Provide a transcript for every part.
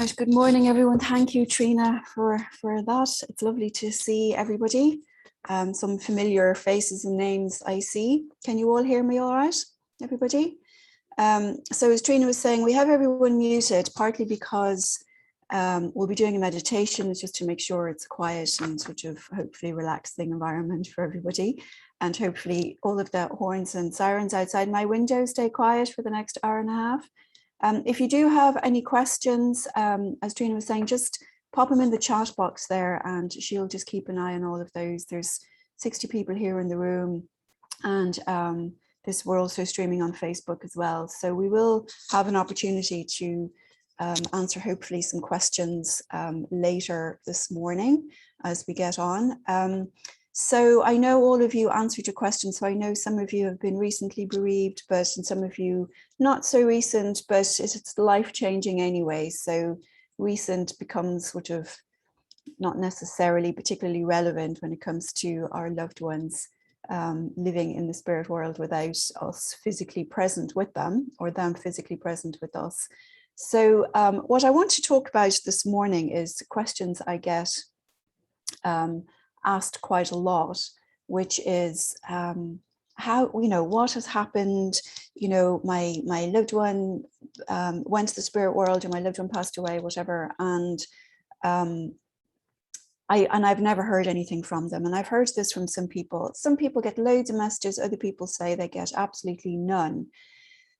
right, good morning, everyone. Thank you, Trina, for that. It's lovely to see everybody. Some familiar faces and names I see. Can you all hear me all right, everybody? So as Trina was saying, we have everyone muted, partly because we'll be doing a meditation just to make sure it's a quiet and sort of hopefully relaxing environment for everybody. And hopefully all of the horns and sirens outside my window stay quiet for the next hour and a half. If you do have any questions, as Trina was saying, just pop them in the chat box there and she'll just keep an eye on all of those. There's 60 people here in the room, and we're also streaming on Facebook as well. So we will have an opportunity to answer hopefully some questions later this morning as we get on. So I know all of you answered your questions. So I know some of you have been recently bereaved, and some of you not so recent, but it's life-changing anyway. So recent becomes sort of not necessarily particularly relevant when it comes to our loved ones living in the spirit world without us physically present with them, or them physically present with us. So what I want to talk about this morning is questions I get asked quite a lot, which is how, what has happened, my loved one went to the spirit world, or my loved one passed away, whatever, and I've never heard anything from them. And I've heard this from some people. Some people get loads of messages, other people say they get absolutely none.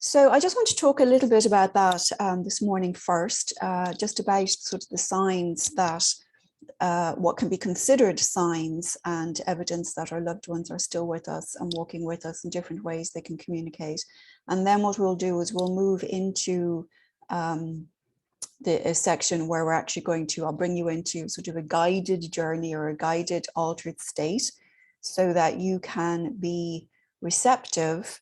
So I just want to talk a little bit about that this morning first, just about sort of the signs that what can be considered signs and evidence that our loved ones are still with us and walking with us in different ways they can communicate. And then what we'll do is we'll move into a section where we're actually I'll bring you into sort of a guided journey or a guided altered state so that you can be receptive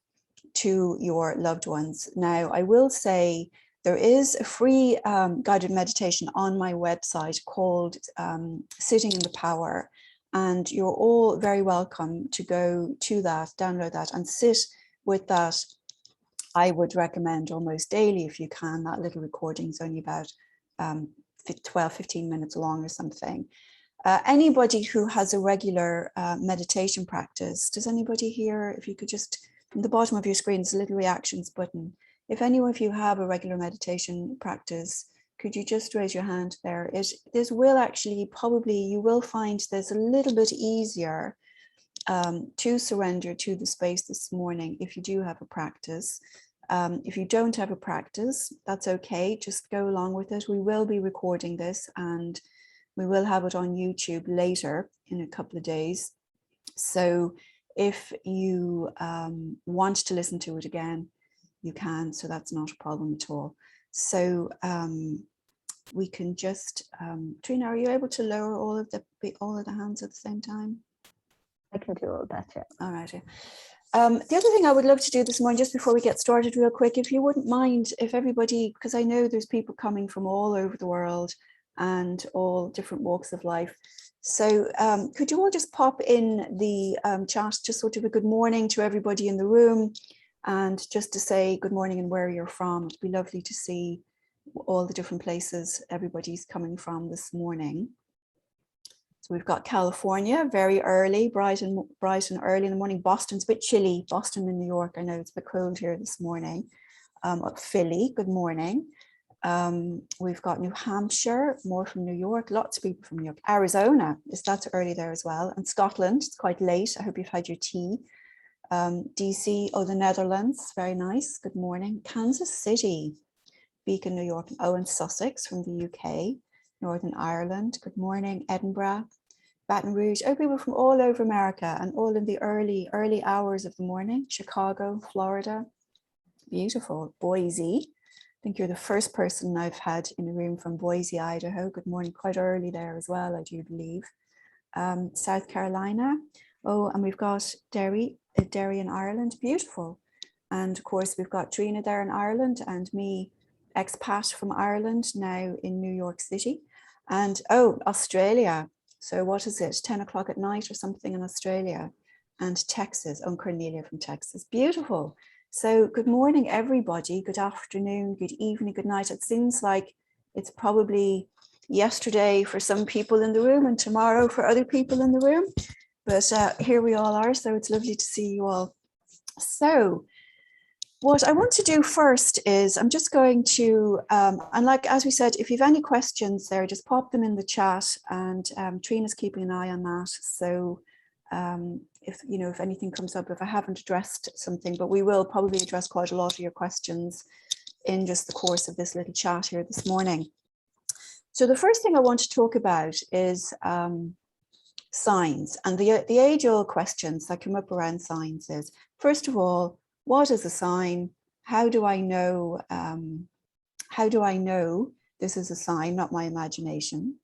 to your loved ones. Now, I will say there is a free guided meditation on my website called Sitting in the Power, and you're all very welcome to go to that, download that and sit with that. I would recommend almost daily if you can. That little recording is only about 12-15 minutes long or something. Anybody who has a regular meditation practice, does anybody here, if you could just, from the bottom of your screen, there's a little reactions button. If any of you have a regular meditation practice, could you just raise your hand there? This will actually, probably, you will find this a little bit easier to surrender to the space this morning if you do have a practice. If you don't have a practice, that's okay, just go along with it. We will be recording this and we will have it on YouTube later in a couple of days. So if you want to listen to it again, you can, so that's not a problem at all. So we can just, Trina, are you able to lower all of the hands at the same time? I can do all that, yeah. All right. Yeah. The other thing I would love to do this morning, just before we get started real quick, if you wouldn't mind, if everybody, because I know there's people coming from all over the world and all different walks of life. So could you all just pop in the chat, just sort of a good morning to everybody in the room, and just to say good morning and where you're from. It'd be lovely to see all the different places everybody's coming from this morning. So we've got California, very early, bright and early in the morning. Boston's a bit chilly. Boston and New York, I know it's a bit cold here this morning. Philly, good morning. We've got New Hampshire, more from New York, lots of people from New York. Arizona, that's early there as well. And Scotland, it's quite late. I hope you've had your tea. DC, the Netherlands, very nice, good morning. Kansas City, Beacon, New York, and Owen, Sussex from the UK. Northern Ireland, good morning. Edinburgh, Baton Rouge, people from all over America and all in the early hours of the morning. Chicago, Florida, beautiful. Boise, I think you're the first person I've had in a room from Boise, Idaho. Good morning, quite early there as well, I do believe. South Carolina, and we've got Derry in Ireland, beautiful. And of course we've got Trina there in Ireland and me, expat from Ireland, now in New York City. And Australia, so what is it, 10 o'clock at night or something in Australia. And Texas, Cornelia from Texas, beautiful. So good morning everybody, good afternoon, good evening, good night. It seems like It's probably yesterday for some people in the room and tomorrow for other people in the room. But here we all are, so it's lovely to see you all. So what I want to do first is I'm just going to, and like, as we said, if you have any questions there, just pop them in the chat, and Trina's keeping an eye on that. So if anything comes up, if I haven't addressed something, but we will probably address quite a lot of your questions in just the course of this little chat here this morning. So the first thing I want to talk about is signs, and the age-old questions that come up around signs is, first of all, what is a sign? How do I know? This is a sign, not my imagination?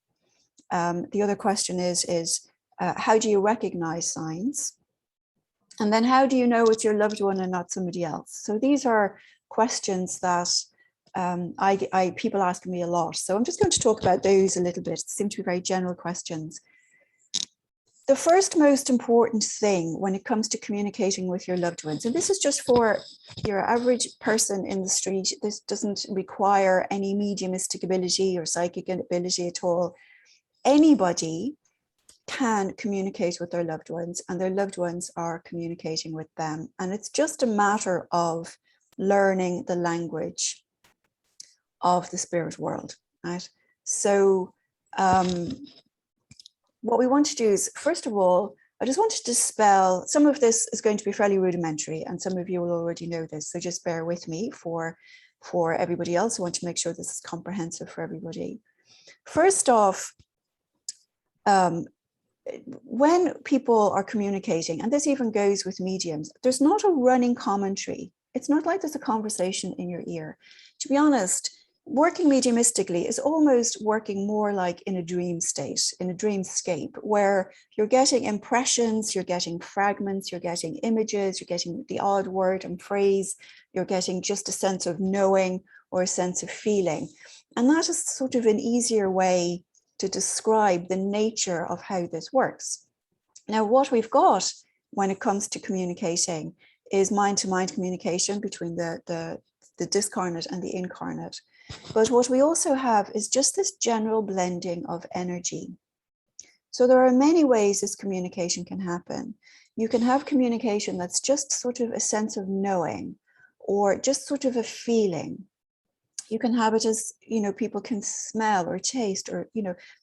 The other question is how do you recognize signs? And then how do you know it's your loved one and not somebody else? So these are questions that people ask me a lot. So I'm just going to talk about those a little bit. They seem to be very general questions. The first most important thing when it comes to communicating with your loved ones, and this is just for your average person in the street, this doesn't require any mediumistic ability or psychic ability at all. Anybody can communicate with their loved ones, and their loved ones are communicating with them. And it's just a matter of learning the language of the spirit world, right? So what we want to do is, first of all, I just want to dispel, some of this is going to be fairly rudimentary, and some of you will already know this, so just bear with me for everybody else. I want to make sure this is comprehensive for everybody. First off, when people are communicating, and this even goes with mediums, there's not a running commentary. It's not like there's a conversation in your ear. To be honest, working mediumistically is almost working more like in a dream state, in a dreamscape, where you're getting impressions, you're getting fragments, you're getting images, you're getting the odd word and phrase, you're getting just a sense of knowing or a sense of feeling. And that is sort of an easier way to describe the nature of how this works. Now, what we've got when it comes to communicating is mind-to-mind communication between the discarnate and the incarnate. But what we also have is just this general blending of energy. So there are many ways this communication can happen. You can have communication that's just sort of a sense of knowing, or just sort of a feeling. You can have it as, people can smell or taste, or,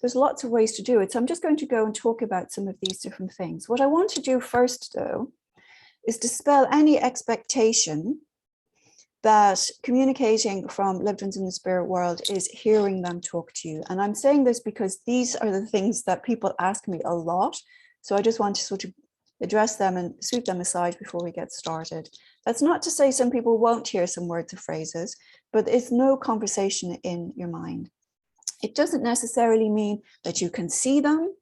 there's lots of ways to do it. So I'm just going to go and talk about some of these different things. What I want to do first, though, is dispel any expectation that communicating from loved ones in the spirit world is hearing them talk to you. And I'm saying this because these are the things that people ask me a lot. So I just want to sort of address them and sweep them aside before we get started. That's not to say some people won't hear some words or phrases, but it's no conversation in your mind. It doesn't necessarily mean that you can see them,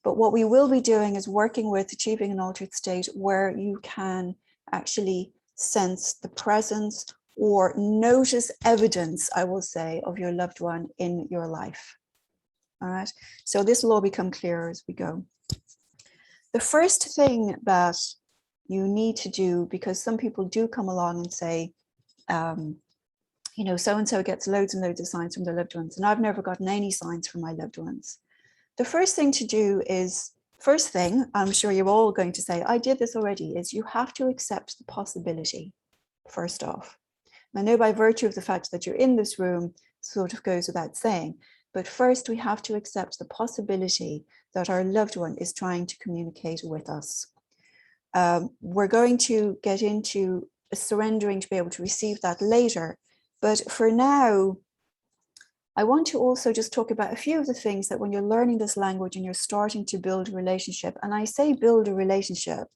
but what we will be doing is working with achieving an altered state where you can actually sense the presence or notice evidence, I will say, of your loved one in your life. All right, so this will all become clearer as we go. The first thing that you need to do, because some people do come along and say, so-and-so gets loads and loads of signs from their loved ones, and I've never gotten any signs from my loved ones. The first thing to do is, I'm sure you're all going to say, I did this already, is you have to accept the possibility, first off. I know by virtue of the fact that you're in this room, sort of goes without saying, but first we have to accept the possibility that our loved one is trying to communicate with us. We're going to get into surrendering to be able to receive that later, but for now, I want to also just talk about a few of the things that when you're learning this language and you're starting to build a relationship, and I say build a relationship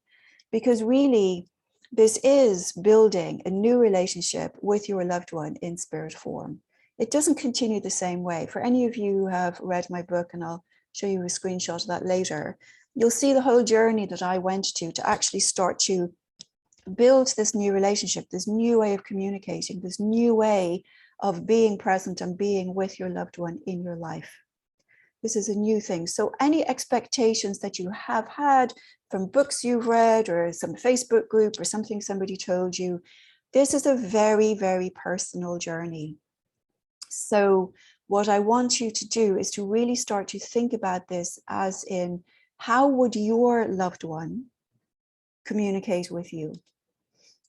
because really, this is building a new relationship with your loved one in spirit form. It doesn't continue the same way. For any of you who have read my book, and I'll show you a screenshot of that later, you'll see the whole journey that I went to actually start to build this new relationship, this new way of communicating, this new way of being present and being with your loved one in your life. This is a new thing. So any expectations that you have had from books you've read or some Facebook group or something somebody told you, this is a very, very personal journey. So what I want you to do is to really start to think about this as in, how would your loved one communicate with you?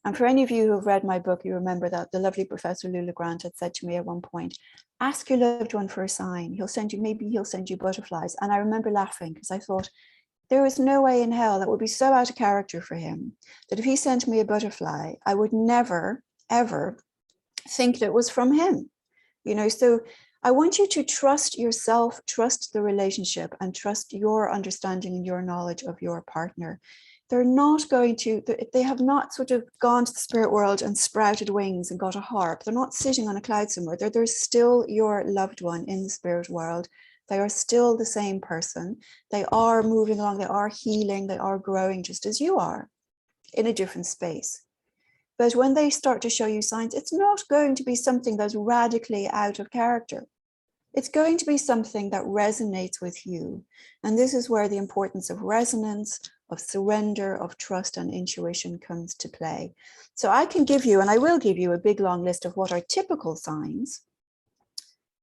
And for any of you who have read my book, you remember that the lovely Professor Lula Grant had said to me at one point, ask your loved one for a sign. Maybe he'll send you butterflies. And I remember laughing because I thought, there is no way in hell that would be so out of character for him that if he sent me a butterfly, I would never, ever think that it was from him. So I want you to trust yourself, trust the relationship, and trust your understanding and your knowledge of your partner. They're not going to, they have not sort of gone to the spirit world and sprouted wings and got a harp. They're not sitting on a cloud somewhere. They're still your loved one in the spirit world. They are still the same person. They are moving along, they are healing, they are growing just as you are in a different space. But when they start to show you signs, it's not going to be something that's radically out of character. It's going to be something that resonates with you. And this is where the importance of resonance, of surrender, of trust and intuition comes to play. So I can give you, and I will give you, a big long list of what are typical signs.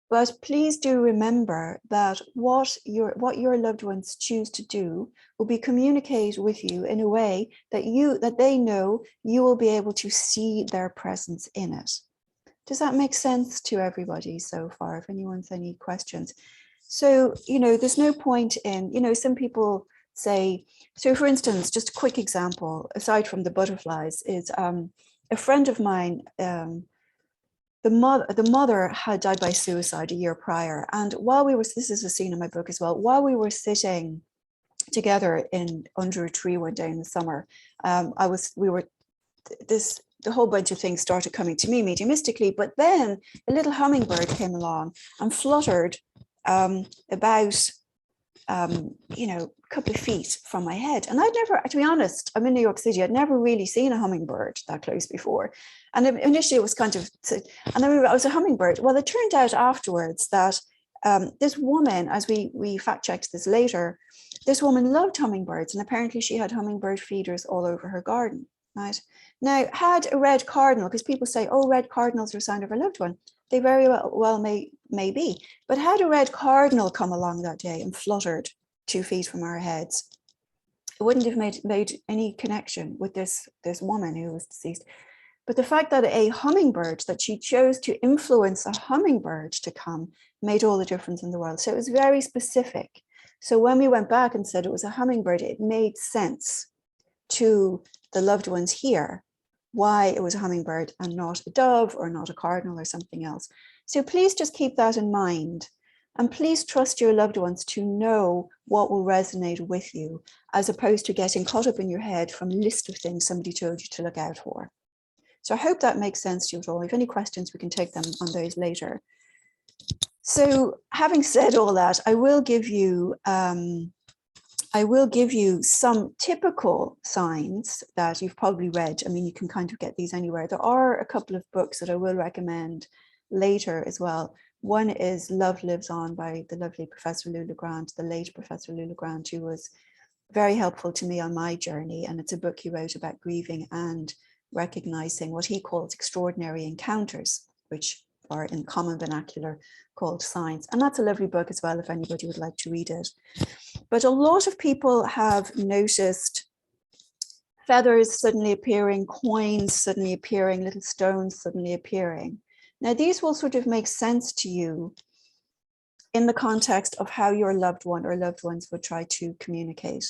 But please do remember that what your loved ones choose to do will be communicate with you in a way that they know you will be able to see their presence in it. Does that make sense to everybody so far? If anyone's any questions. So, there's no point in, some people say, so for instance, just a quick example, aside from the butterflies, is a friend of mine, the mother had died by suicide a year prior. And this is a scene in my book as well, while we were sitting together under a tree one day in the summer, the whole bunch of things started coming to me mediumistically, but then a little hummingbird came along and fluttered about a couple of feet from my head. And I'd never, to be honest, I'm in New York City, I'd never really seen a hummingbird that close before. And initially it was kind of, and then I was a hummingbird. Well, it turned out afterwards that this woman, as we fact checked this later, this woman loved hummingbirds, and apparently she had hummingbird feeders all over her garden, right? Now, had a red cardinal, because people say, oh, red cardinals are a sign of a loved one. They very well may be. But had a red cardinal come along that day and fluttered 2 feet from our heads, it wouldn't have made any connection with this woman who was deceased. But the fact that a hummingbird, that she chose to influence a hummingbird to come, made all the difference in the world. So it was very specific. So when we went back and said it was a hummingbird, it made sense to the loved ones here why it was a hummingbird and not a dove or not a cardinal or something else. So please just keep that in mind. And please trust your loved ones to know what will resonate with you, as opposed to getting caught up in your head from a list of things somebody told you to look out for. So I hope that makes sense to you at all. If you have any questions, we can take them on those later. So having said all that, I will give you some typical signs that you've probably read. I mean, you can kind of get these anywhere. There are a couple of books that I will recommend later as well. One is Love Lives On by the lovely Professor Lula Grant, the late Professor Lula Grant, who was very helpful to me on my journey. And it's a book he wrote about grieving and recognizing what he calls extraordinary encounters, which are in common vernacular called signs. And that's a lovely book as well, if anybody would like to read it. But a lot of people have noticed feathers suddenly appearing, coins suddenly appearing, little stones suddenly appearing. Now, these will sort of make sense to you in the context of how your loved one or loved ones would try to communicate,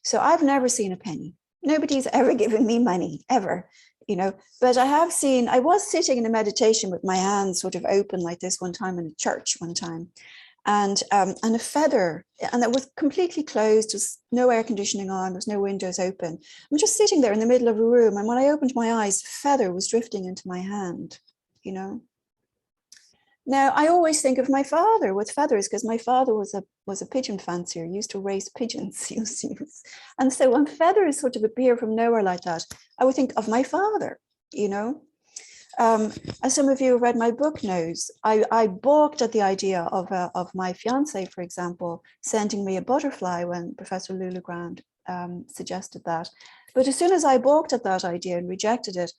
So I've never seen a penny. Nobody's ever given me money, ever, but I was sitting in a meditation with my hands sort of open like this one time in a church one time. And a feather, and it was completely closed, there's no air conditioning on, there's no windows open. I'm just sitting there in the middle of a room, and when I opened my eyes, feather was drifting into my hand, Now, I always think of my father with feathers, because my father was a pigeon fancier, used to raise pigeons. And so when feathers sort of appear from nowhere like that, I would think of my father, As some of you who read my book knows, I balked at the idea of my fiance, for example, sending me a butterfly when Professor Lula Grant suggested that. But as soon as I balked at that idea and rejected it,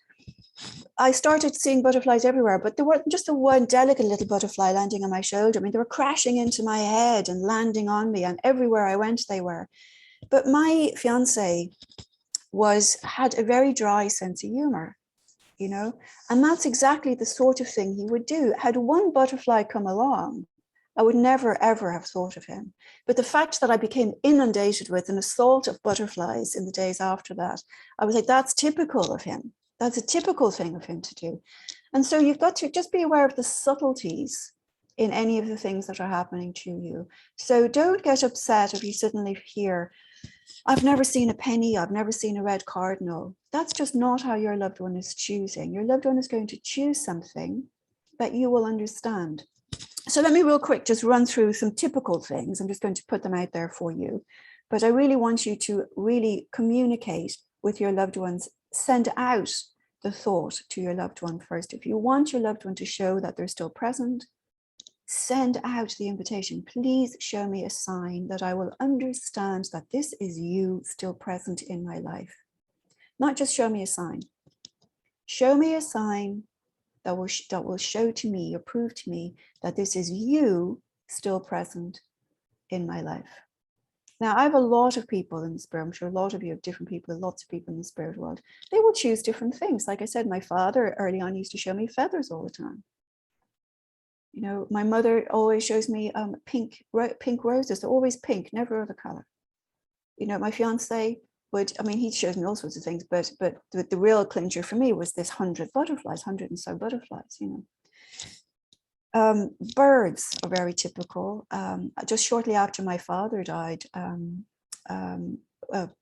I started seeing butterflies everywhere, but there weren't just the one delicate little butterfly landing on my shoulder. I mean, they were crashing into my head and landing on me, and everywhere I went, they were. But my fiance had a very dry sense of humor, you know, and that's exactly the sort of thing he would do. Had one butterfly come along, I would never, ever have thought of him. But the fact that I became inundated with an assault of butterflies in the days after that, I was like, that's typical of him. That's a typical thing of him to do. And so you've got to just be aware of the subtleties in any of the things that are happening to you. So don't get upset if you suddenly hear, I've never seen a penny, I've never seen a red cardinal. That's just not how your loved one is choosing. Your loved one is going to choose something that you will understand. So let me real quick just run through some typical things. I'm just going to put them out there for you. But I really want you to really communicate with your loved ones. Send out the thought to your loved one first. If you want your loved one to show that they're still present, send out the invitation. Please show me a sign that I will understand that this is you still present in my life. Not just show me a sign. Show me a sign that will show to me or prove to me that this is you still present in my life. Now, I have a lot of people in the spirit. I'm sure a lot of you have different people, lots of people in the spirit world. They will choose different things. Like I said, my father early on used to show me feathers all the time. You know, my mother always shows me pink roses. They're always pink, never other color. You know, my fiance he shows me all sorts of things, but the real clincher for me was this 100 and so butterflies, you know. Birds are very typical. Just shortly after my father died,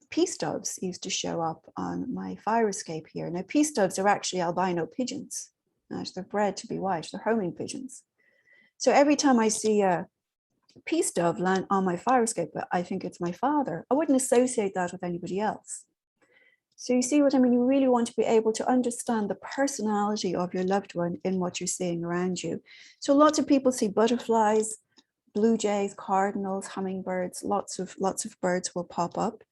peace doves used to show up on my fire escape here. Now, peace doves are actually albino pigeons. They're bred to be white. They're homing pigeons. So every time I see a peace dove land on my fire escape, I think it's my father. I wouldn't associate that with anybody else. So you see what I mean? You really want to be able to understand the personality of your loved one in what you're seeing around you. So lots of people see butterflies, blue jays, cardinals, hummingbirds, lots of birds will pop up.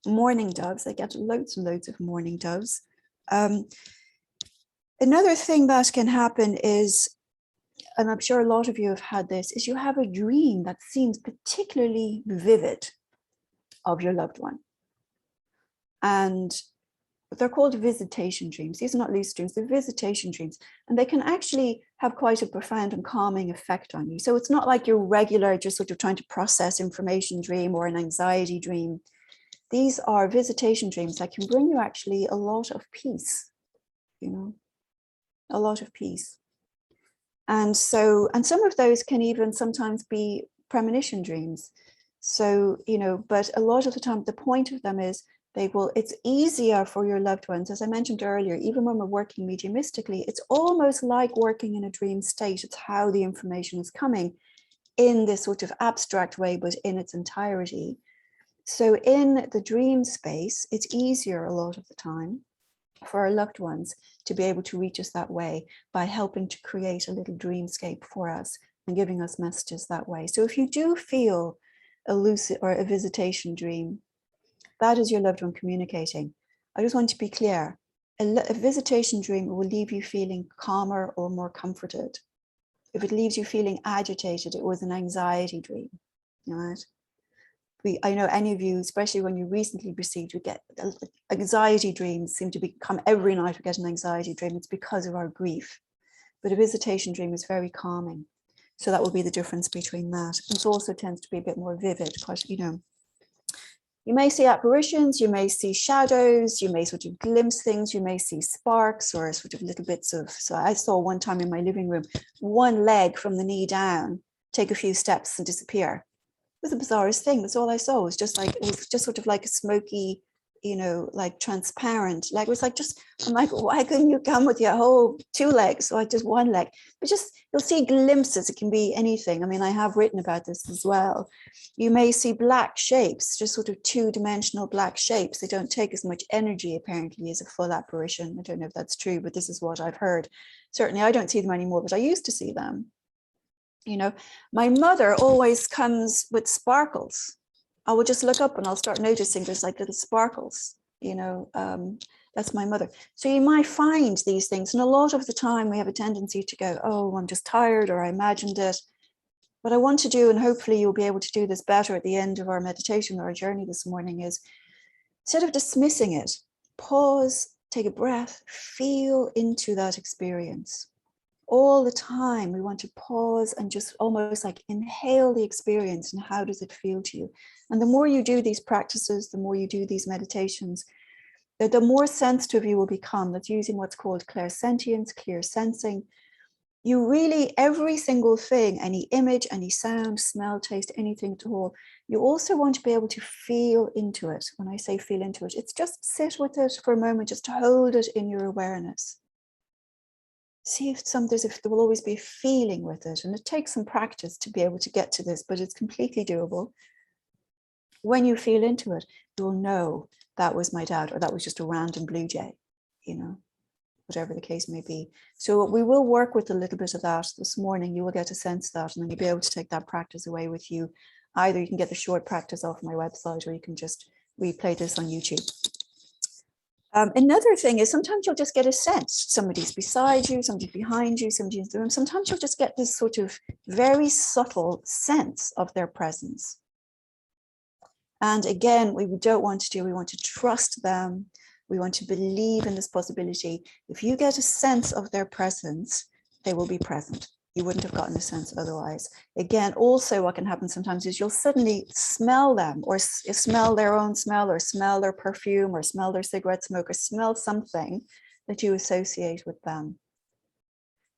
Mourning doves, I get loads and loads of mourning doves. Another thing that can happen is, and I'm sure a lot of you have had this, is you have a dream that seems particularly vivid of your loved one. And they're called visitation dreams. These are not lucid dreams, they're visitation dreams. And they can actually have quite a profound and calming effect on you. So it's not like your regular, just sort of trying to process information dream or an anxiety dream. These are visitation dreams that can bring you actually a lot of peace, you know, a lot of peace. And so, and some of those can even sometimes be premonition dreams. So, you know, but a lot of the time, the point of them is it's easier for your loved ones. As I mentioned earlier, even when we're working mediumistically, it's almost like working in a dream state. It's how the information is coming in this sort of abstract way, but in its entirety. So in the dream space, it's easier a lot of the time for our loved ones to be able to reach us that way by helping to create a little dreamscape for us and giving us messages that way. So if you do feel a lucid or a visitation dream, that is your loved one communicating. I just want to be clear. A visitation dream will leave you feeling calmer or more comforted. If it leaves you feeling agitated, it was an anxiety dream, right? I know any of you, especially when you recently received, you get anxiety dreams seem to become every night we get an anxiety dream. It's because of our grief. But a visitation dream is very calming. So that will be the difference between that. It also tends to be a bit more vivid, because, you know, you may see apparitions, you may see shadows, you may sort of glimpse things, you may see sparks or sort of little bits of, so I saw one time in my living room, one leg from the knee down, take a few steps and disappear. It was the bizarrest thing. That's all I saw. It was just sort of like a smoky, you know, like transparent, like it was like just, I'm like, why couldn't you come with your whole 2 legs or just 1 leg? But just, you'll see glimpses. It can be anything. I mean, I have written about this as well. You may see black shapes, just sort of 2-dimensional black shapes. They don't take as much energy apparently as a full apparition. I don't know if that's true, but this is what I've heard. Certainly I don't see them anymore, but I used to see them. You know, my mother always comes with sparkles. I will just look up and I'll start noticing there's like little sparkles, you know, That's my mother. So you might find these things. And a lot of the time we have a tendency to go, oh, I'm just tired, or I imagined it. What I want to do, and hopefully you'll be able to do this better at the end of our meditation or our journey this morning, is instead of dismissing it, pause, take a breath, feel into that experience. All the time, we want to pause and just almost like inhale the experience, and how does it feel to you? And the more you do these practices, the more you do these meditations, the more sensitive you will become. That's using what's called clairsentience, clear sensing. You really, every single thing, any image, any sound, smell, taste, anything at all, you also want to be able to feel into it. When I say feel into it, it's just sit with it for a moment, just hold it in your awareness. See if there will always be a feeling with it. And it takes some practice to be able to get to this, but it's completely doable. When you feel into it, you'll know that was my dad, or that was just a random blue jay, you know, whatever the case may be. So we will work with a little bit of that this morning. You will get a sense of that, and then you'll be able to take that practice away with you. Either you can get the short practice off my website, or you can just replay this on YouTube. Another thing is sometimes you'll just get a sense. Somebody's beside you, somebody's behind you, somebody's in the room. Sometimes you'll just get this sort of very subtle sense of their presence. And again, we don't want to do, we want to trust them. We want to believe in this possibility. If you get a sense of their presence, they will be present. You wouldn't have gotten a sense otherwise. Again, also what can happen sometimes is you'll suddenly smell them, or smell their own smell, or smell their perfume, or smell their cigarette smoke, or smell something that you associate with them.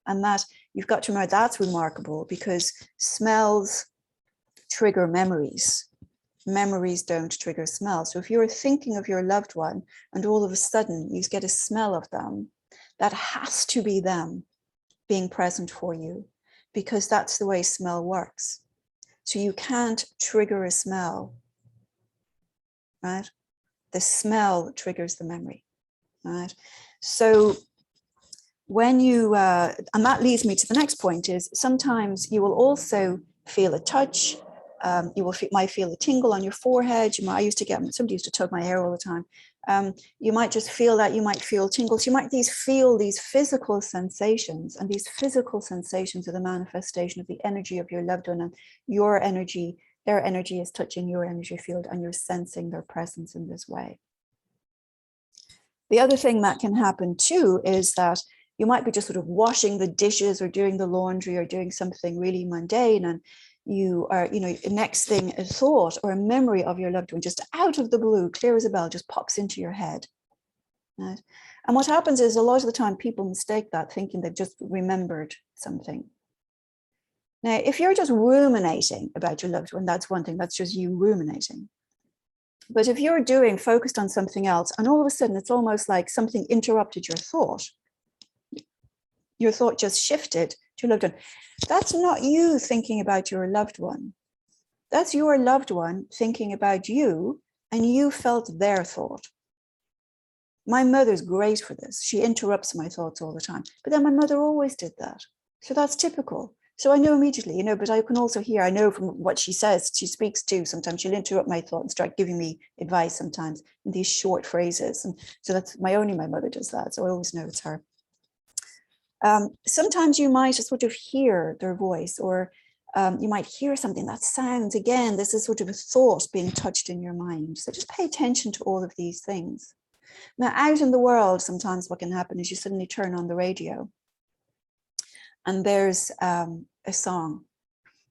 And that, you've got to remember, that's remarkable, because smells trigger memories. Memories don't trigger smell. So if you're thinking of your loved one and all of a sudden you get a smell of them, that has to be them being present for you, because that's the way smell works. So you can't trigger a smell, right? The smell triggers the memory, right? So when you, and that leads me to the next point, is sometimes you will also feel a touch. You might feel a tingle on your forehead. I used to get, somebody used to tug my hair all the time. You might just feel that. You might feel tingles. You might feel these physical sensations, and these physical sensations are the manifestation of the energy of your loved one, and your energy, their energy is touching your energy field, and you're sensing their presence in this way. The other thing that can happen too is that you might be just sort of washing the dishes or doing the laundry or doing something really mundane, and you are, next thing, a thought or a memory of your loved one just out of the blue, clear as a bell, just pops into your head. Right? And what happens is a lot of the time people mistake that, thinking they've just remembered something. Now, if you're just ruminating about your loved one, that's one thing, that's just you ruminating. But if you're focused on something else, and all of a sudden it's almost like something interrupted your thought just shifted to your loved one. That's not you thinking about your loved one. That's your loved one thinking about you, and you felt their thought. My mother's great for this. She interrupts my thoughts all the time. But then my mother always did that. So that's typical. So I know immediately, but I can also hear, I know from what she says, she speaks too. Sometimes she'll interrupt my thought and start giving me advice sometimes in these short phrases. And so that's my mother does that. So I always know it's her. Sometimes you might just sort of hear their voice, or you might hear something that sounds, again, this is sort of a thought being touched in your mind. So just pay attention to all of these things. Now, out in the world, sometimes what can happen is you suddenly turn on the radio, and there's a song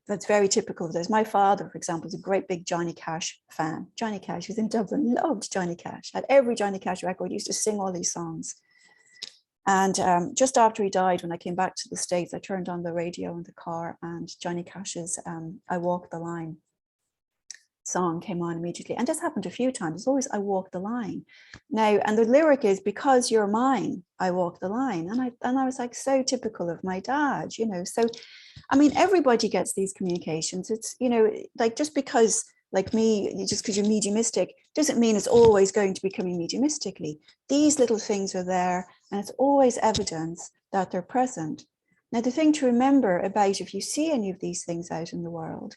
that's very typical of this. My father, for example, is a great big Johnny Cash fan. Johnny Cash, who's in Dublin, loved Johnny Cash. Had every Johnny Cash record, he used to sing all these songs. And just after he died, when I came back to the States, I turned on the radio in the car, and Johnny Cash's I Walk the Line song came on immediately. And this happened a few times. It's always I walk the line. Now, and the lyric is, because you're mine, I walk the line. And I was like, so typical of my dad, So, I mean, everybody gets these communications. It's, like, just because, like me, just because you're mediumistic doesn't mean it's always going to be coming mediumistically. These little things are there, and it's always evidence that they're present. Now, the thing to remember about, if you see any of these things out in the world,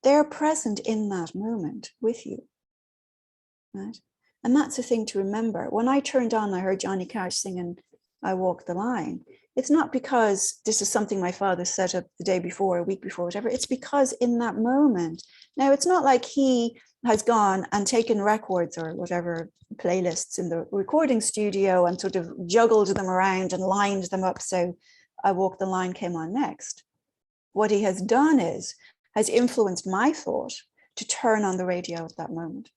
they're present in that moment with you, right? And that's the thing to remember. When I turned on, I heard Johnny Cash singing I Walk the Line. It's not because this is something my father set up the day before, a week before, whatever. It's because in that moment, now it's not like he has gone and taken records or whatever playlists in the recording studio and sort of juggled them around and lined them up so I Walk the Line came on next. What he has done is, has influenced my thought to turn on the radio at that moment.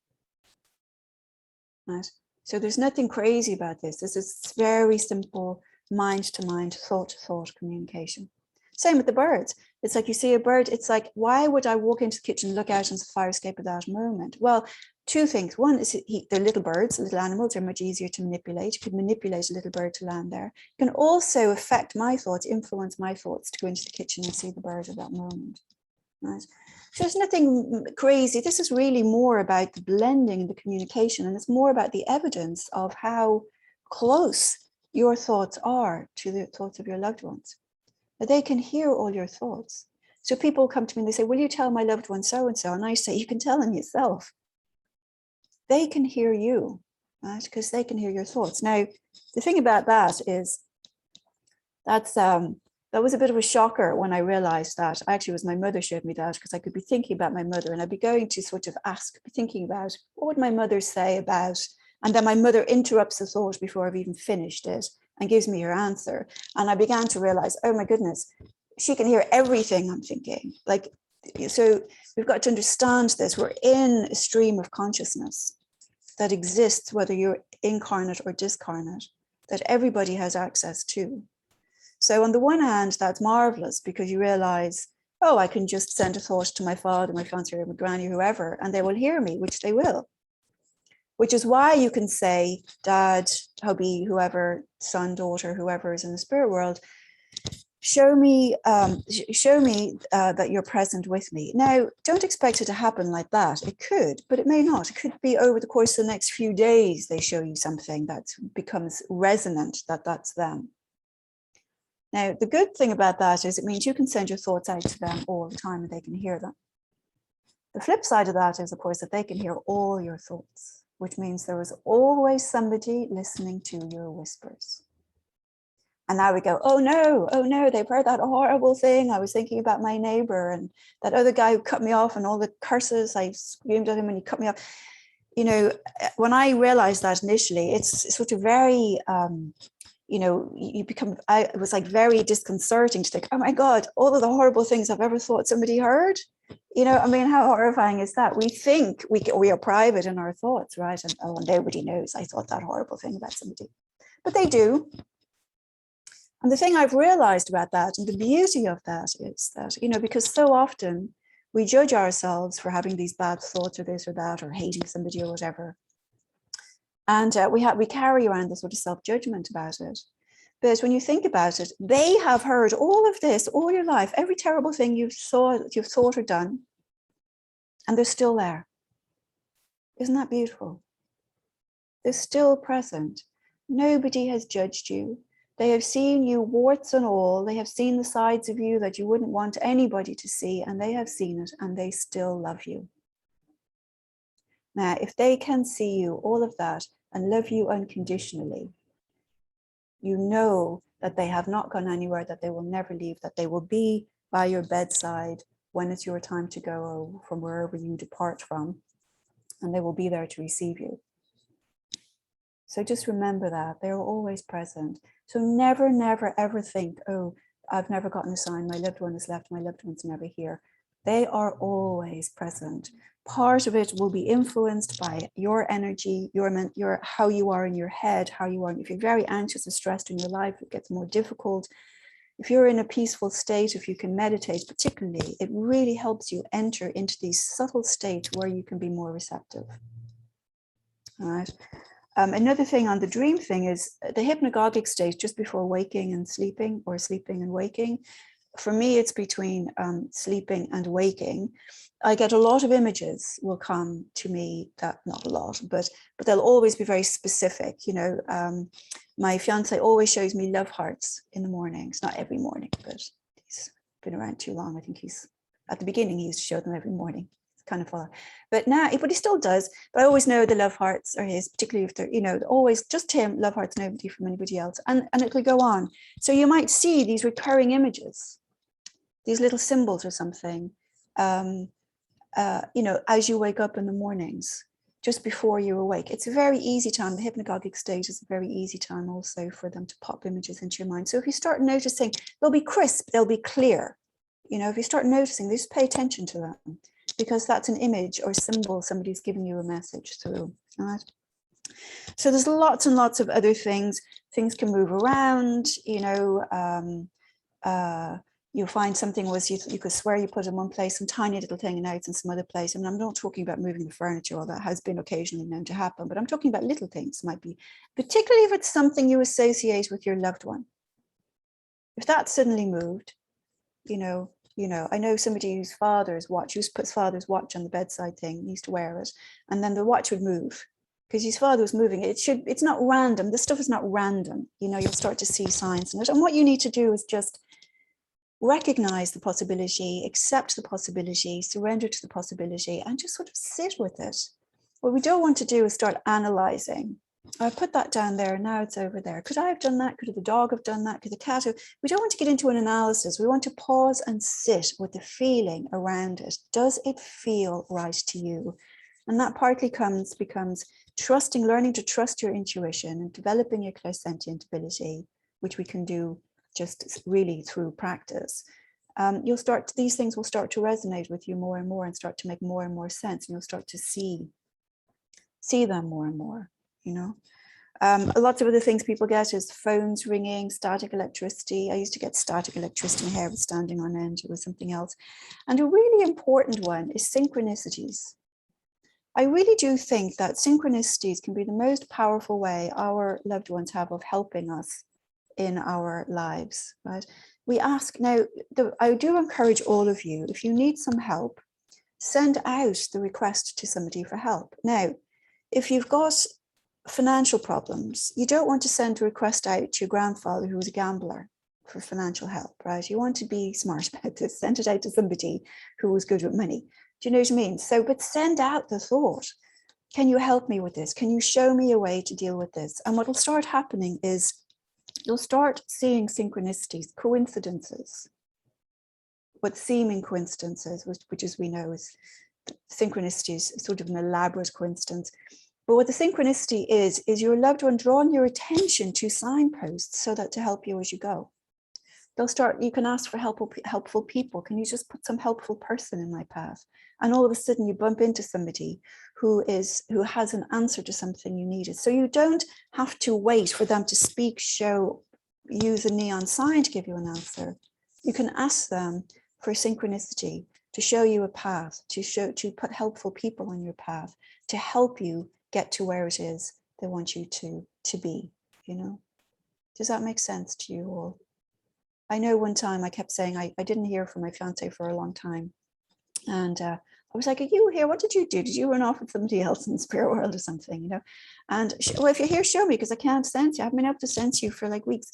Right? So there's nothing crazy about this. This is very simple mind to mind, thought to thought communication. Same with the birds. It's like you see a bird, it's like, why would I walk into the kitchen and look out into the fire escape at that moment? Well, two things. One is they're little birds, little animals, are much easier to manipulate. You could manipulate a little bird to land there. You can also affect my thoughts, influence my thoughts to go into the kitchen and see the bird at that moment. Right? So there's nothing crazy. This is really more about the blending and the communication, and it's more about the evidence of how close your thoughts are to the thoughts of your loved ones. But they can hear all your thoughts. So people come to me and they say, will you tell my loved one so-and-so? And I say, you can tell them yourself. They can hear you, right? Because they can hear your thoughts. Now, the thing about that is that was a bit of a shocker when I realized that. Actually, it was my mother showed me that, because I could be thinking about my mother and I'd be going to sort of be thinking about what would my mother say about, and then my mother interrupts the thought before I've even finished it and gives me her answer. And I began to realize, oh my goodness, she can hear everything I'm thinking. Like, so we've got to understand this. We're in a stream of consciousness that exists, whether you're incarnate or discarnate, that everybody has access to. So on the one hand, that's marvelous, because you realize, oh, I can just send a thought to my father, my fiance, my granny, whoever, and they will hear me, which they will. Which is why you can say, dad, hubby, whoever, son, daughter, whoever is in the spirit world, show me that you're present with me. Now, don't expect it to happen like that. It could, but it may not. It could be over the course of the next few days, they show you something that becomes resonant, that that's them. Now, the good thing about that is it means you can send your thoughts out to them all the time and they can hear them. The flip side of that is, of course, that they can hear all your thoughts, which means there is always somebody listening to your whispers. And now we go, oh no, they've heard that horrible thing. I was thinking about my neighbor and that other guy who cut me off and all the curses I screamed at him when he cut me off. You know, when I realized that initially, it's sort of very, it was like very disconcerting to think, oh my God, all of the horrible things I've ever thought somebody heard. You know, I mean, how horrifying is that? We think we are private in our thoughts, right? And oh, nobody knows I thought that horrible thing about somebody. But they do. And the thing I've realized about that, and the beauty of that, is that, you know, because so often we judge ourselves for having these bad thoughts or this or that, or hating somebody or whatever. And we carry around this sort of self-judgment about it. But when you think about it, they have heard all of this all your life, every terrible thing you've thought or done, and they're still there. Isn't that beautiful? They're still present. Nobody has judged you. They have seen you, warts and all. They have seen the sides of you that you wouldn't want anybody to see, and they have seen it, and they still love you. Now, if they can see you, all of that, and love you unconditionally, you know that they have not gone anywhere, that they will never leave, that they will be by your bedside when it's your time to go, or from wherever you depart from, and they will be there to receive you. So just remember that they're always present. So never, never, ever think, oh, I've never gotten a sign, my loved one has left, my loved one's never here. They are always present. Part of it will be influenced by your energy, your how you are in your head, how you are. If you're very anxious and stressed in your life, it gets more difficult. If you're in a peaceful state, if you can meditate particularly, it really helps you enter into these subtle states where you can be more receptive. All right. Another thing on the dream thing is the hypnagogic state just before waking and sleeping, or sleeping and waking. For me, it's between sleeping and waking. I get a lot of images will come to me, that not a lot, but they'll always be very specific. You know, my fiance always shows me love hearts in the mornings, not every morning, but he's been around too long. I think at the beginning, he used to show them every morning. kind of follow. But now, but he still does. But I always know the love hearts are his, particularly if they're, you know, always just him, love hearts, nobody from anybody else. And it could go on. So you might see these recurring images, these little symbols or something, you know, as you wake up in the mornings, just before you're awake. It's a very easy time. The hypnagogic state is a very easy time also for them to pop images into your mind. So if you start noticing, they'll be crisp, they'll be clear. You know, if you start noticing, just pay attention to them, because that's an image or symbol somebody's giving you a message through. All right. So there's lots and lots of other things. Things can move around, you know, you find something was, you could swear you put in one place, some tiny little thing, and now it's in some other place. I mean, I'm not talking about moving the furniture, although that has been occasionally known to happen, but I'm talking about little things, might be, particularly if it's something you associate with your loved one. If that suddenly moved, you know, I know somebody whose father's watch, who puts father's watch on the bedside thing, he used to wear it, and then the watch would move because his father was moving it. It's not random. This stuff is not random. You know, you'll start to see signs in it. And what you need to do is just recognize the possibility, accept the possibility, surrender to the possibility, and just sort of sit with it. What we don't want to do is start analyzing. I put that down there, now it's over there. Could I have done that? Could the dog have done that? Could the cat have? We don't want to get into an analysis. We want to pause and sit with the feeling around it. Does it feel right to you? And that partly becomes trusting, learning to trust your intuition and developing your clairsentient ability, which we can do just really through practice. These things will start to resonate with you more and more and start to make more and more sense, and you'll start to see them more and more, you know. Lots of other things people get is phones ringing, static electricity. I used to get static electricity, my hair was standing on end, it was something else. And a really important one is synchronicities. I really do think that synchronicities can be the most powerful way our loved ones have of helping us in our lives, right? We ask now, I do encourage all of you, if you need some help, send out the request to somebody for help. Now, if you've got financial problems, you don't want to send a request out to your grandfather who was a gambler for financial help, right? You want to be smart about this, send it out to somebody who was good with money. Do you know what I mean? So, but send out the thought. Can you help me with this? Can you show me a way to deal with this? And what will start happening is you'll start seeing synchronicities, coincidences, what seeming coincidences, which as we know is synchronicities, sort of an elaborate coincidence. But what the synchronicity is your loved one drawing your attention to signposts so that to help you as you go. They'll start, you can ask for helpful people. Can you just put some helpful person in my path? And all of a sudden you bump into somebody who has an answer to something you needed. So you don't have to wait for them to speak, use a neon sign to give you an answer. You can ask them for synchronicity, to show you a path, to put helpful people on your path, to help you get to where it is they want you to be, you know? Does that make sense to you all? I know one time I kept saying I didn't hear from my fiance for a long time. And I was like, are you here? What did you do? Did you run off with somebody else in the spirit world or something, you know? And well, if you're here, show me, because I can't sense you. I haven't been able to sense you for like weeks.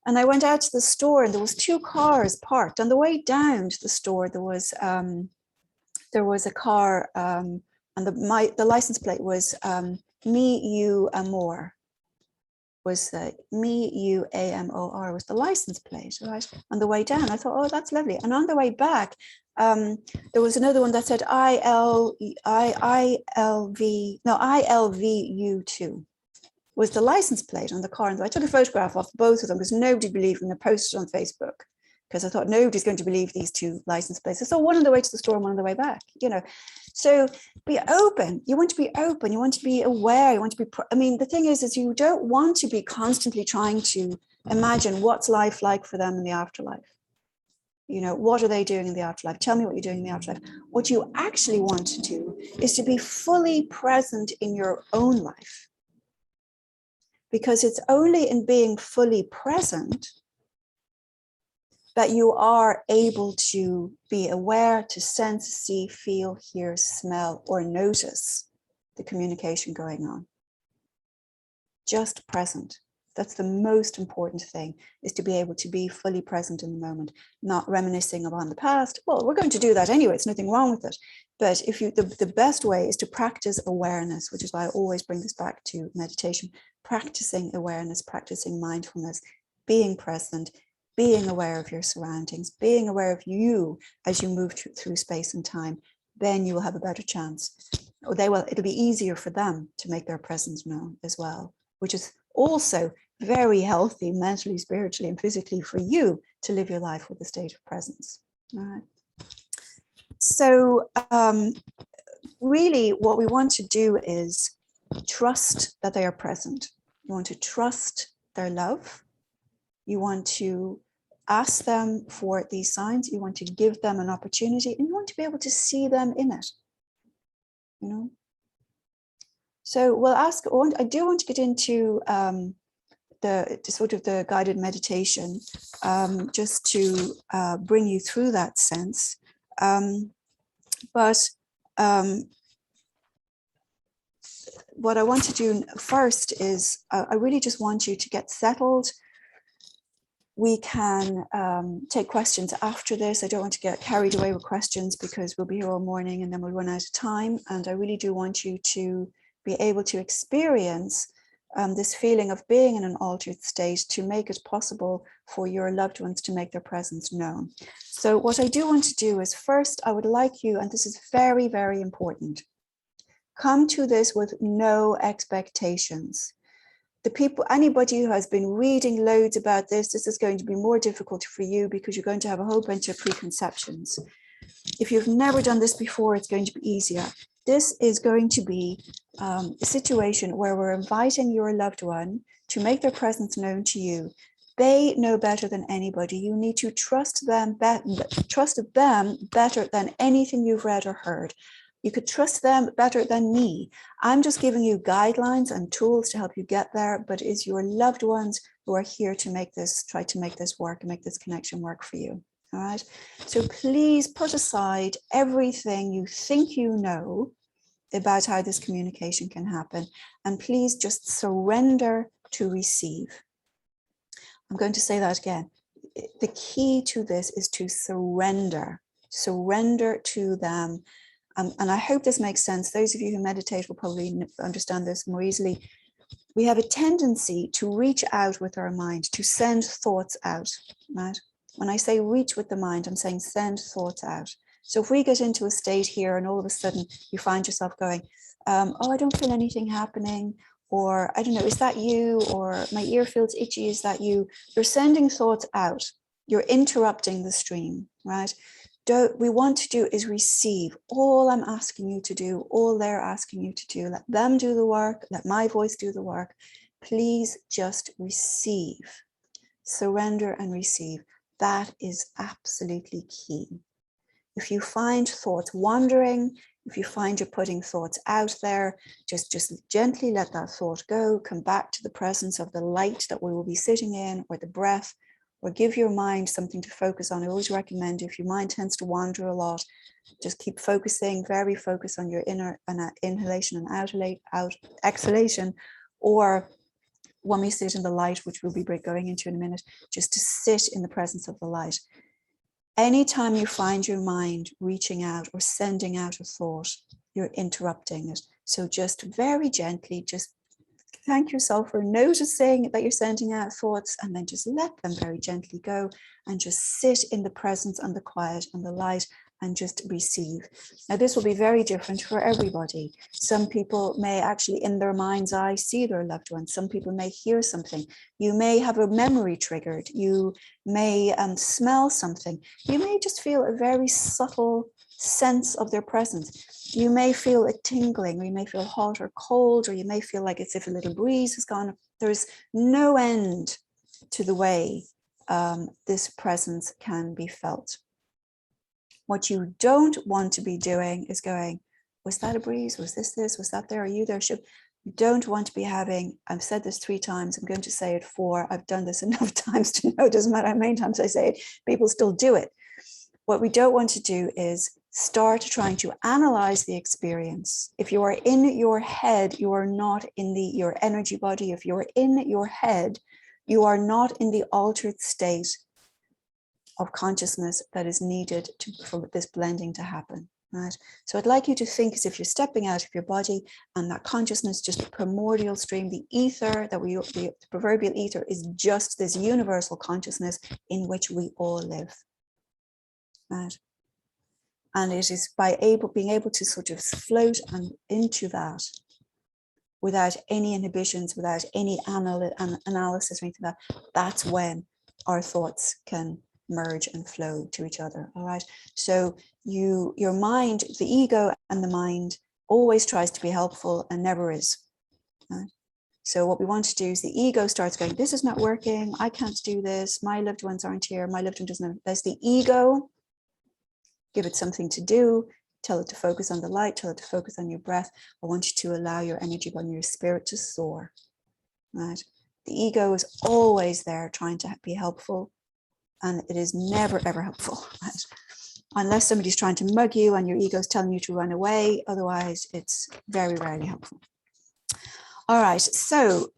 And I went out to the store and there was 2 cars parked. On the way down to the store, there was a car and the license plate was me, you, Amor. Was the me, you, AMOR was the license plate, right? On the way down, I thought, oh, that's lovely. And on the way back, there was another one that said ILVU2 was the license plate on the car. And I took a photograph of both of them because nobody believed them. I posted on Facebook because I thought nobody's going to believe these 2 license plates. I saw one on the way to the store and one on the way back, you know. So be open. You want to be open. You want to be aware. You want to be, I mean, the thing is you don't want to be constantly trying to imagine what's life like for them in the afterlife. You know, what are they doing in the afterlife? Tell me what you're doing in the afterlife. What you actually want to do is to be fully present in your own life. Because it's only in being fully present that you are able to be aware, to sense, see, feel, hear, smell, or notice the communication going on. Just present. That's the most important thing, is to be able to be fully present in the moment, not reminiscing upon the past. Well, we're going to do that anyway. It's nothing wrong with it. But if you, the best way is to practice awareness, which is why I always bring this back to meditation, practicing awareness, practicing mindfulness, being present, being aware of your surroundings, being aware of you as you move through space and time. Then you will have a better chance. Or it'll be easier for them to make their presence known as well, which is also very healthy mentally, spiritually, and physically for you to live your life with a state of presence. All right. So really what we want to do is trust that they are present. You want to trust their love. You want to ask them for these signs. You want to give them an opportunity, and you want to be able to see them in it. You know. So we'll ask. I do want to get into the sort of the guided meditation, just to bring you through that sense. But what I want to do first is I really just want you to get settled. We can take questions after this. I don't want to get carried away with questions because we'll be here all morning and then we'll run out of time. And I really do want you to be able to experience this feeling of being in an altered state to make it possible for your loved ones to make their presence known. So what I do want to do is first, I would like you, and this is very, very important, come to this with no expectations. Anybody who has been reading loads about this is going to be more difficult for you because you're going to have a whole bunch of preconceptions. If you've never done this before, it's going to be easier. This is going to be a situation where we're inviting your loved one to make their presence known to you. They know better than anybody. You need to trust them better than anything you've read or heard. You could trust them better than me. I'm just giving you guidelines and tools to help you get there, but it's your loved ones who are here to try to make this work and make this connection work for you. All right. So please put aside everything you think you know about how this communication can happen, and please just surrender to receive. I'm going to say that again. The key to this is to surrender to them. And I hope this makes sense. Those of you who meditate will probably understand this more easily. We have a tendency to reach out with our mind, to send thoughts out, right? When I say reach with the mind, I'm saying send thoughts out. So if we get into a state here and all of a sudden you find yourself going, oh, I don't feel anything happening, or I don't know, is that you? Or my ear feels itchy, is that you? You're sending thoughts out. You're interrupting the stream, right? We want to do is receive. All I'm asking you to do, all they're asking you to do, let them do the work, let my voice do the work. Please just receive, surrender and receive. That is absolutely key. If you find thoughts wandering, if you find you're putting thoughts out there, just gently let that thought go, come back to the presence of the light that we will be sitting in, or the breath, or give your mind something to focus on. I always recommend, if your mind tends to wander a lot, just keep focusing, very focused on your inhalation and exhalation, or when we sit in the light, which we'll be going into in a minute, just to sit in the presence of the light. Anytime you find your mind reaching out or sending out a thought, you're interrupting it. So just very gently, just thank yourself for noticing that you're sending out thoughts, and then just let them very gently go and just sit in the presence and the quiet and the light and just receive. Now, this will be very different for everybody. Some people may actually in their mind's eye see their loved ones. Some people may hear something. You may have a memory triggered. You may smell something. You may just feel a very subtle sense of their presence. You may feel a tingling, or you may feel hot or cold, or you may feel like it's if a little breeze has gone. There's no end to the way this presence can be felt. What you don't want to be doing is going, was that a breeze? Was this, was that there? Are you there? You don't want to be having, I've said this 3 times, I'm going to say it 4. I've done this enough times to know it doesn't matter how many times I say it, people still do it. What we don't want to do is start trying to analyze the experience. If you are in your head, you are not in your energy body. If you're in your head, you are not in the altered state of consciousness that is needed for this blending to happen. Right. So I'd like you to think as if you're stepping out of your body, and that consciousness, just a primordial stream, the ether the proverbial ether, is just this universal consciousness in which we all live. Right. And it is by being able to sort of float into that without any inhibitions, without any analysis or anything like that, that's when our thoughts can merge and flow to each other. All right. So your mind, the ego and the mind, always tries to be helpful and never is. Right? So what we want to do is the ego starts going, this is not working, I can't do this, my loved ones aren't here, my loved one doesn't have. That's the ego. Give it something to do, tell it to focus on the light, tell it to focus on your breath. I want you to allow your energy body, your spirit to soar. Right? The ego is always there trying to be helpful, and it is never ever helpful. Right? Unless somebody's trying to mug you and your ego is telling you to run away, otherwise it's very rarely helpful. All right, so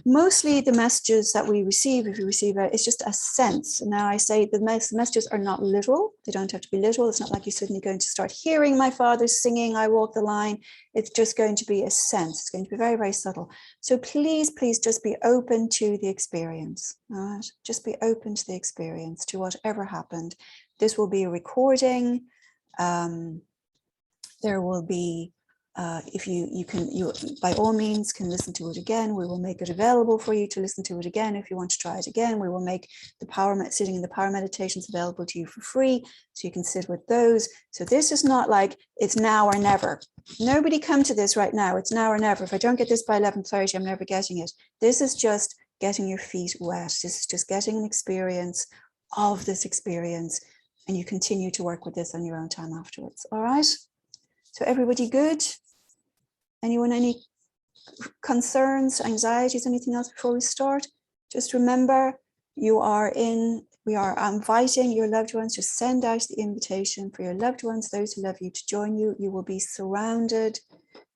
mostly the messages that we receive, if you receive it, it's just a sense. Now I say the messages are not literal. They don't have to be literal. It's not like you're suddenly going to start hearing my father singing, I walk the line. It's just going to be a sense. It's going to be very, very subtle. So please, please just be open to the experience. All right? Just be open to the experience, to whatever happened. This will be a recording. There will be, if you by all means can listen to it again. We will make it available for you to listen to it again. If you want to try it again, we will make the sitting in the power meditations available to you for free, so you can sit with those. So this is not like it's now or never. Nobody come to this right now. It's now or never. If I don't get this by 11:30, I'm never getting it. This is just getting your feet wet. This is just getting an experience of this experience, and you continue to work with this on your own time afterwards. All right. So everybody good? Anyone, any concerns, anxieties, anything else before we start? Just remember, we are inviting your loved ones to send out the invitation for your loved ones, those who love you, to join you. You will be surrounded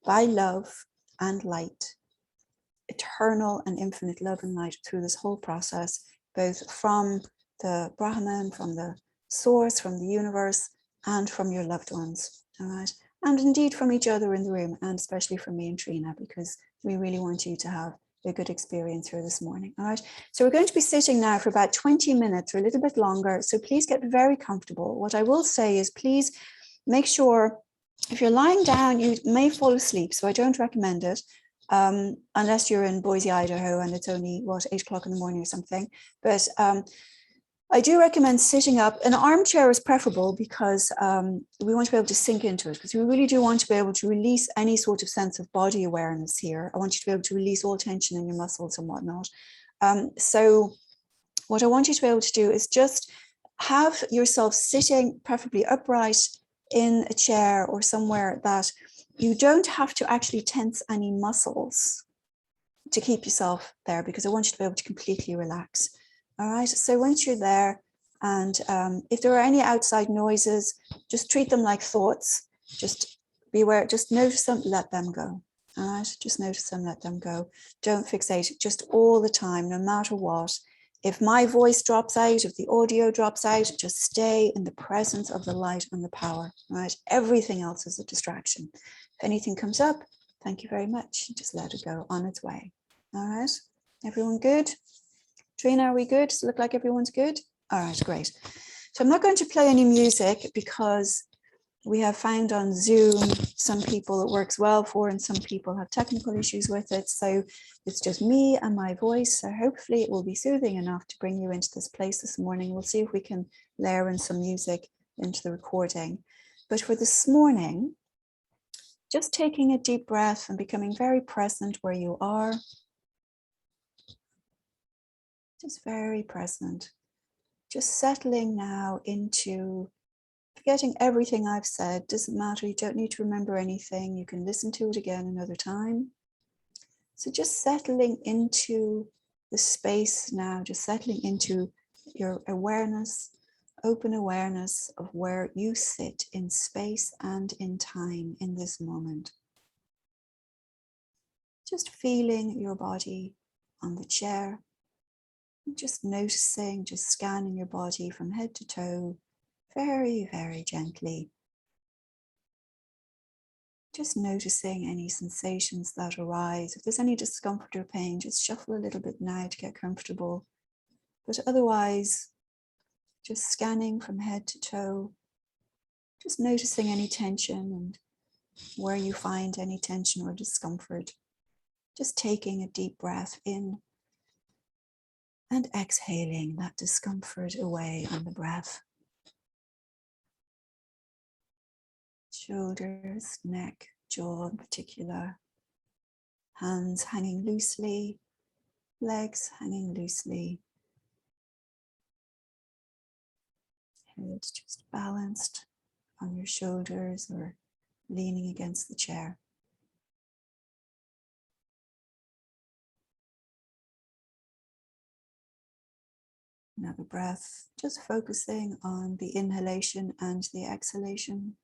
by love and light, eternal and infinite love and light through this whole process, both from the Brahman, from the source, from the universe, and from your loved ones. All right. And indeed from each other in the room, and especially from me and Trina, because we really want you to have a good experience here this morning. All right. So we're going to be sitting now for about 20 minutes or a little bit longer. So please get very comfortable. What I will say is please make sure if you're lying down, you may fall asleep. So I don't recommend it unless you're in Boise, Idaho, and it's only 8 o'clock in the morning or something. But I do recommend sitting up. An armchair is preferable because we want to be able to sink into it, because we really do want to be able to release any sort of sense of body awareness here. I want you to be able to release all tension in your muscles and whatnot. So what I want you to be able to do is just have yourself sitting preferably upright in a chair or somewhere that you don't have to actually tense any muscles to keep yourself there, because I want you to be able to completely relax. All right, so once you're there, and if there are any outside noises, just treat them like thoughts. Just be aware, just notice them, let them go. All right, just notice them, let them go. Don't fixate, just all the time, no matter what. If my voice drops out, if the audio drops out, just stay in the presence of the light and the power. All right, everything else is a distraction. If anything comes up, thank you very much. Just let it go on its way. All right, everyone good? Trina, are we good? Does it look like everyone's good? All right, great. So I'm not going to play any music because we have found on Zoom some people it works well for, and some people have technical issues with it. So it's just me and my voice. So hopefully it will be soothing enough to bring you into this place this morning. We'll see if we can layer in some music into the recording. But for this morning, just taking a deep breath and becoming very present where you are. Just very present, just settling now into forgetting everything I've said. Doesn't matter, you don't need to remember anything. You can listen to it again another time. So just settling into the space now, just settling into your awareness open awareness of where you sit in space and in time in this moment. Just feeling your body on the chair, just noticing, just scanning your body from head to toe, very, very gently. Just noticing any sensations that arise. If there's any discomfort or pain, just shuffle a little bit now to get comfortable. But otherwise, just scanning from head to toe, just noticing any tension and where you find any tension or discomfort. Just taking a deep breath in and exhaling that discomfort away on the breath. Shoulders, neck, jaw in particular. Hands hanging loosely, legs hanging loosely. Head just balanced on your shoulders or leaning against the chair. Another breath, just focusing on the inhalation and the exhalation.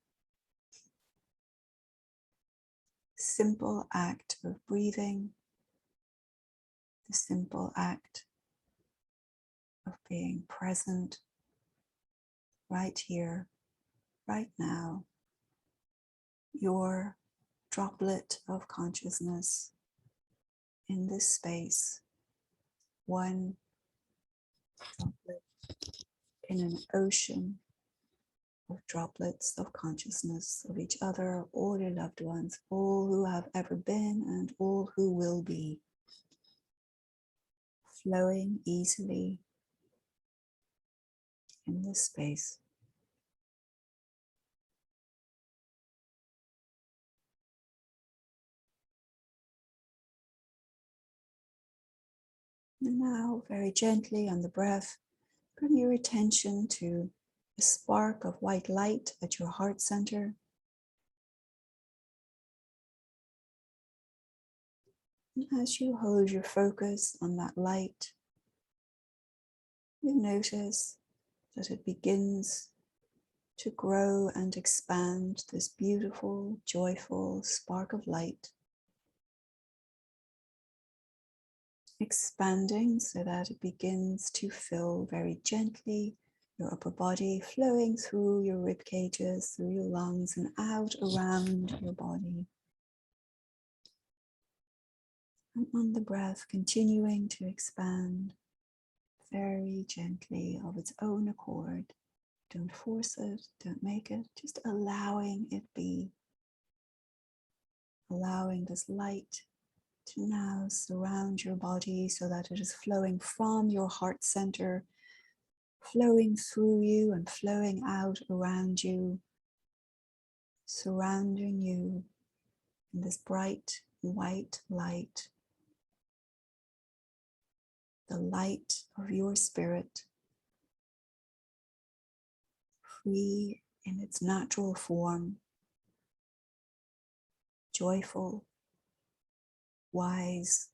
Simple act of breathing, the simple act of being present right here, right now. Your droplet of consciousness in this space, one droplet in an ocean of droplets of consciousness of each other, all your loved ones, all who have ever been and all who will be, flowing easily in this space. And now, very gently on the breath, bring your attention to a spark of white light at your heart center. And as you hold your focus on that light, you notice that it begins to grow and expand, this beautiful, joyful spark of light. Expanding so that it begins to fill very gently your upper body, flowing through your rib cages, through your lungs, and out around your body. And on the breath, continuing to expand very gently of its own accord. Don't force it, don't make it, just allowing it be. Allowing this light to now surround your body so that it is flowing from your heart center, flowing through you and flowing out around you, surrounding you in this bright white light, the light of your spirit, free in its natural form, joyful, wise,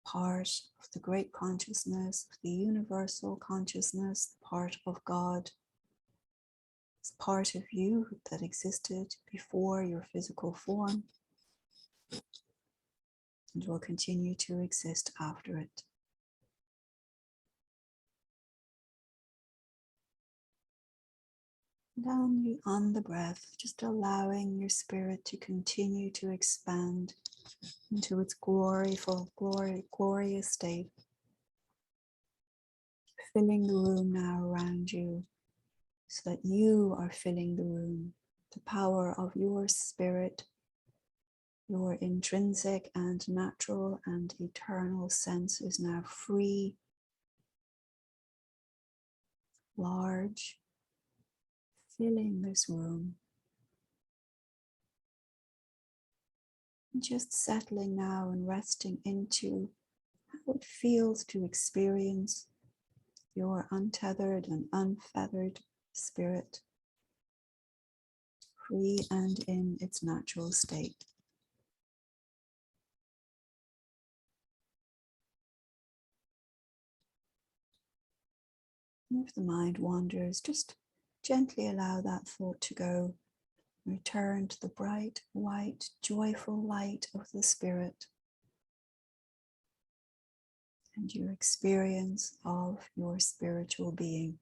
part of the great consciousness, of the universal consciousness, part of God. It's part of you that existed before your physical form and will continue to exist after it. And on the breath, just allowing your spirit to continue to expand into its glorious state, filling the room now around you, so that you are filling the room. The power of your spirit, your intrinsic and natural and eternal sense is now free, large, filling this room. Just settling now and resting into how it feels to experience your untethered and unfeathered spirit, free and in its natural state. If the mind wanders, just gently allow that thought to go. Return to the bright, white, joyful light of the Spirit and your experience of your spiritual being.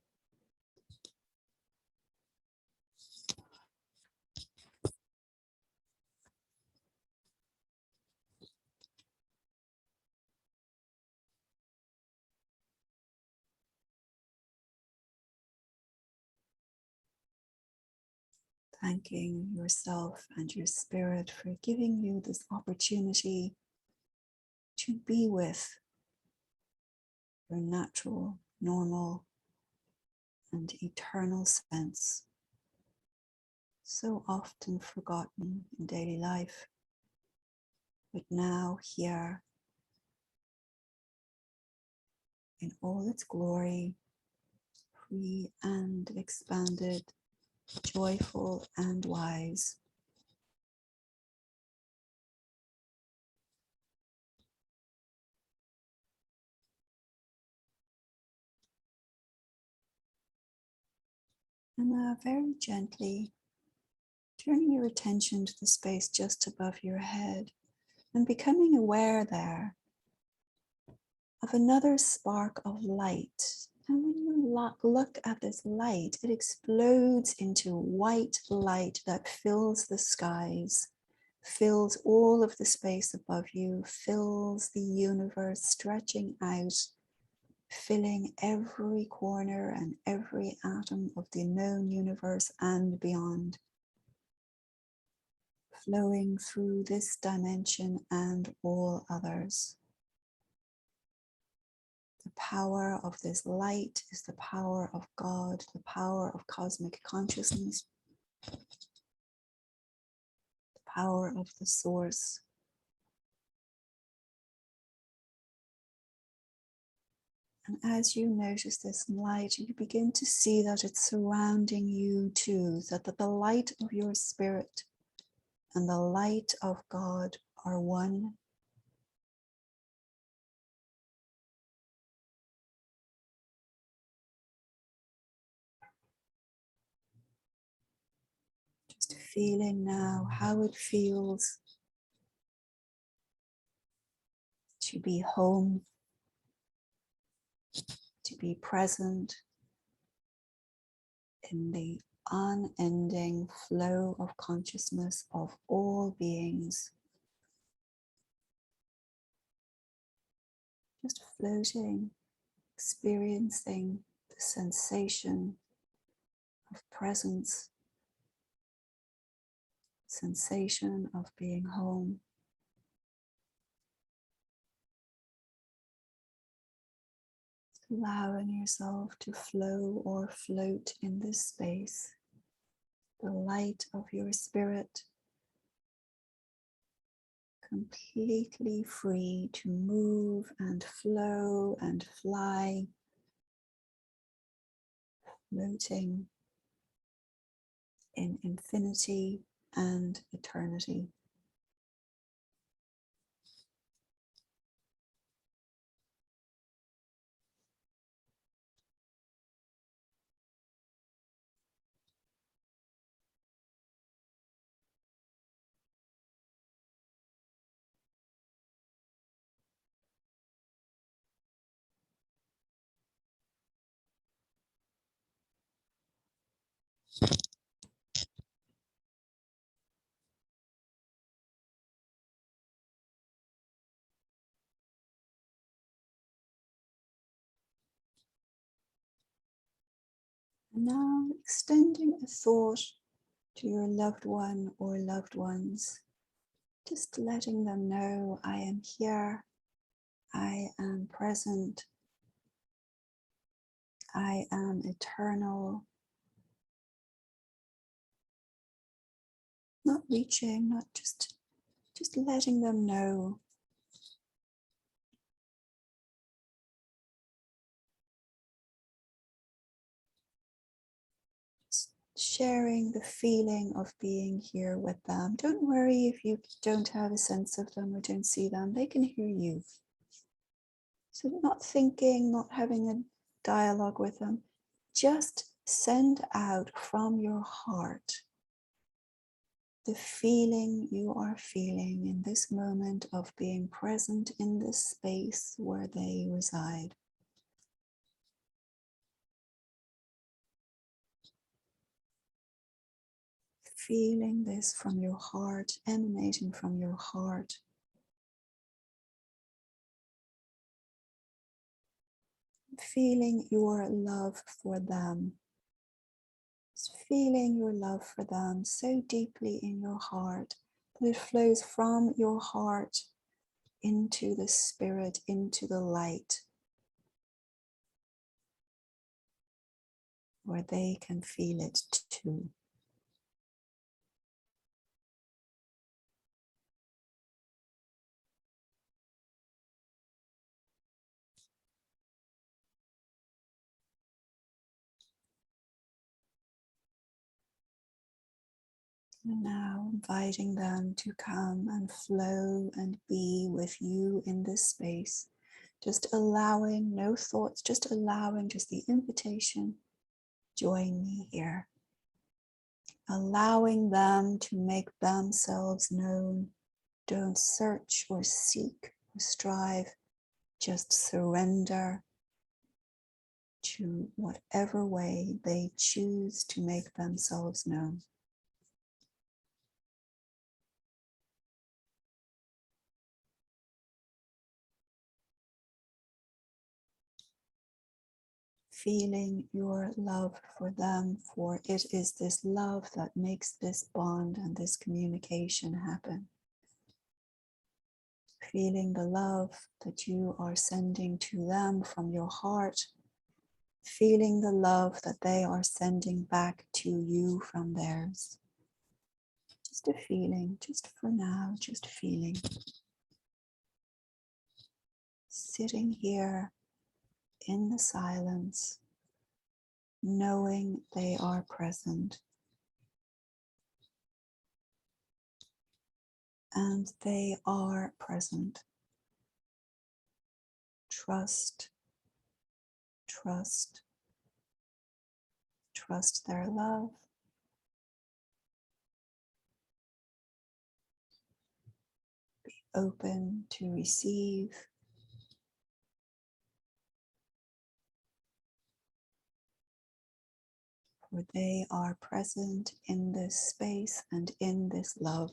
Thanking yourself and your spirit for giving you this opportunity to be with your natural, normal, and eternal sense, so often forgotten in daily life, but now here in all its glory, free and expanded, joyful and wise. And now very gently turning your attention to the space just above your head and becoming aware there of another spark of light. And when you look at this light, it explodes into white light that fills the skies, fills all of the space above you, fills the universe, stretching out, filling every corner and every atom of the known universe and beyond, flowing through this dimension and all others. The power of this light is the power of God, the power of cosmic consciousness, the power of the source. And as you notice this light, you begin to see that it's surrounding you too, that the light of your spirit and the light of God are one. Just feeling now how it feels to be home, to be present in the unending flow of consciousness of all beings. Just floating, experiencing the sensation of presence, sensation of being home. Allowing yourself to flow or float in this space, the light of your spirit, completely free to move and flow and fly, floating in infinity and eternity. And now extending a thought to your loved one or loved ones, just letting them know, I am here, I am present, I am eternal. Not reaching, not just letting them know. Sharing the feeling of being here with them. Don't worry if you don't have a sense of them or don't see them, they can hear you. So not thinking, not having a dialogue with them, just send out from your heart the feeling you are feeling in this moment of being present in the space where they reside. Feeling this from your heart, emanating from your heart. Feeling your love for them. Feeling your love for them so deeply in your heart that it flows from your heart into the spirit, into the light, where they can feel it too. And now inviting them to come and flow and be with you in this space. Just allowing, no thoughts, just allowing, just the invitation, join me here. Allowing them to make themselves known. Don't search or seek or strive, just surrender to whatever way they choose to make themselves known. Feeling your love for them, for it is this love that makes this bond and this communication happen. Feeling the love that you are sending to them from your heart. Feeling the love that they are sending back to you from theirs. Just a feeling, just for now, just feeling. Sitting here in the silence, knowing they are present. And they are present. Trust, trust, trust their love. Be open to receive. For they are present in this space and in this love.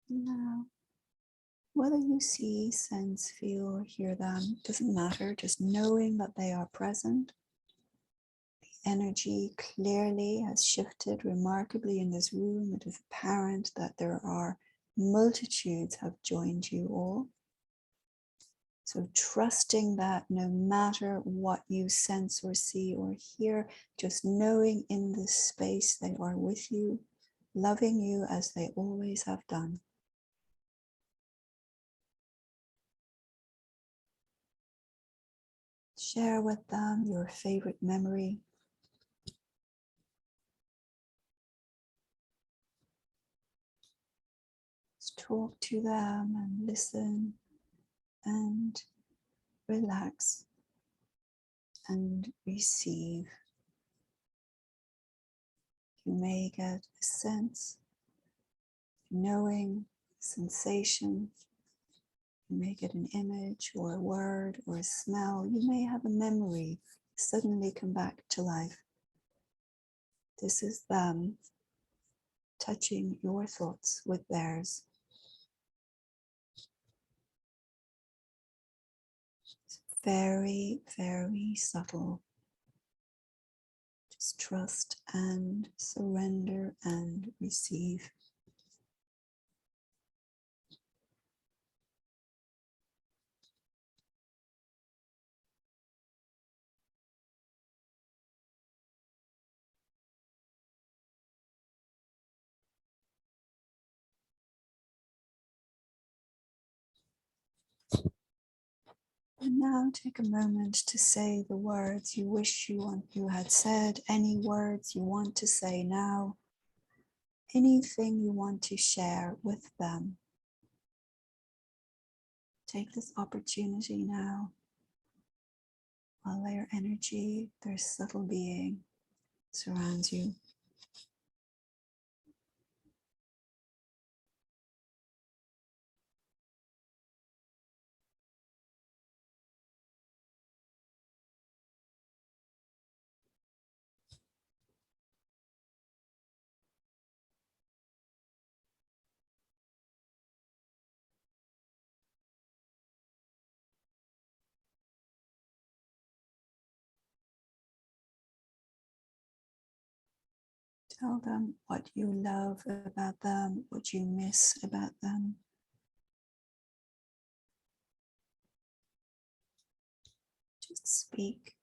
Now, whether you see, sense, feel, or hear them, doesn't matter, just knowing that they are present. The energy clearly has shifted remarkably in this room. It is apparent that there are multitudes have joined you all. So trusting that no matter what you sense or see or hear, just knowing in this space they are with you, loving you as they always have done. Share with them your favorite memory. Just talk to them and listen and relax and receive. You may get a sense, knowing, sensation. You may get an image or a word or a smell. You may have a memory suddenly come back to life. This is them touching your thoughts with theirs. It's very, very subtle. Just trust and surrender and receive. And now take a moment to say the words you wish you had said, any words you want to say now, anything you want to share with them. Take this opportunity now while their energy, their subtle being surrounds you. Tell them what you love about them, what you miss about them. Just speak.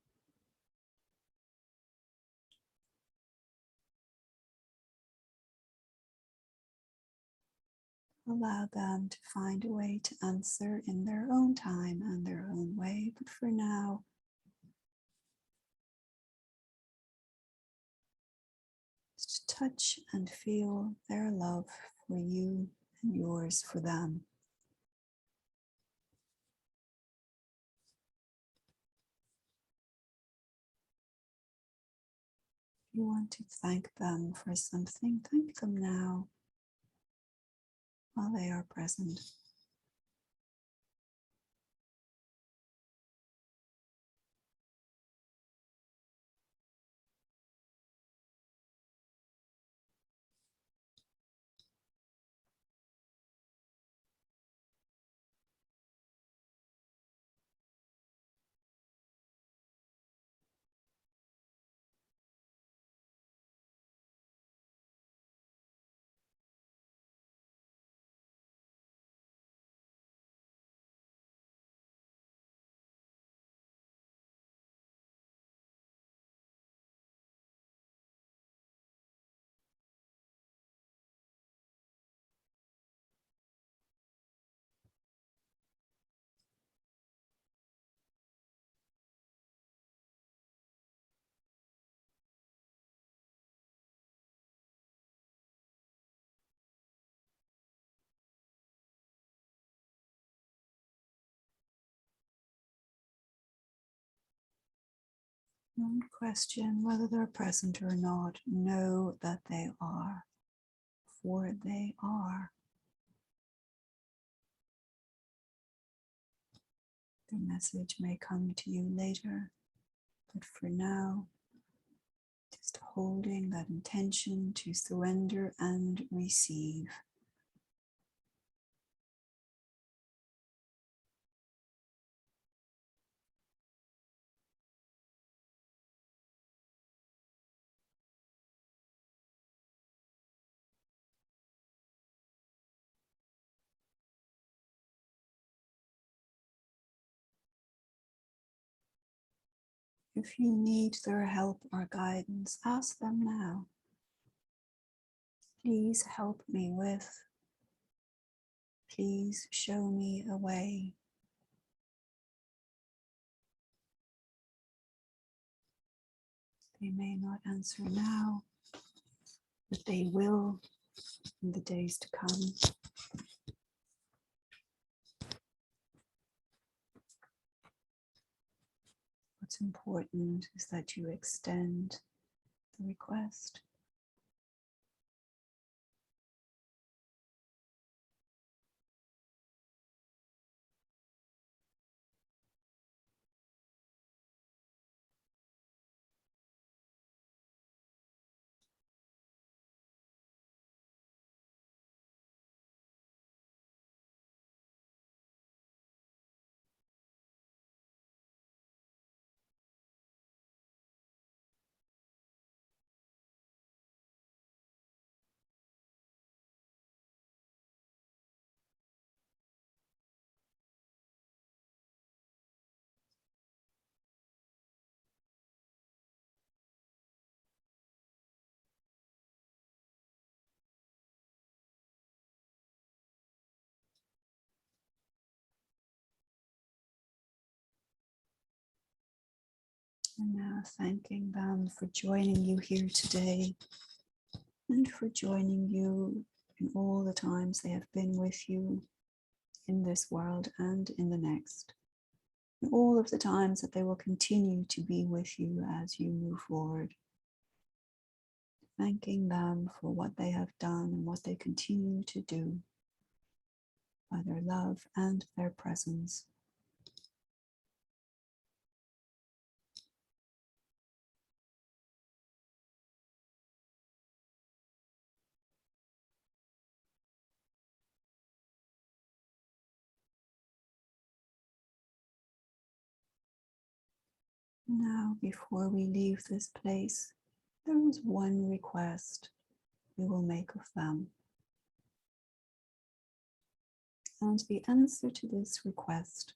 Allow them to find a way to answer in their own time and their own way. But for now, just touch and feel their love for you and yours for them. If you want to thank them for something, thank them now while they are present. Don't question whether they're present or not. Know that they are, for they are. The message may come to you later, but for now, just holding that intention to surrender and receive. If you need their help or guidance, ask them now. Please help me with. Please show me a way. They may not answer now, but they will in the days to come. What's important is that you extend the request. And now thanking them for joining you here today and for joining you in all the times they have been with you in this world and in the next. And all of the times that they will continue to be with you as you move forward. Thanking them for what they have done and what they continue to do by their love and their presence. Now, before we leave this place, there is one request we will make of them. And the answer to this request,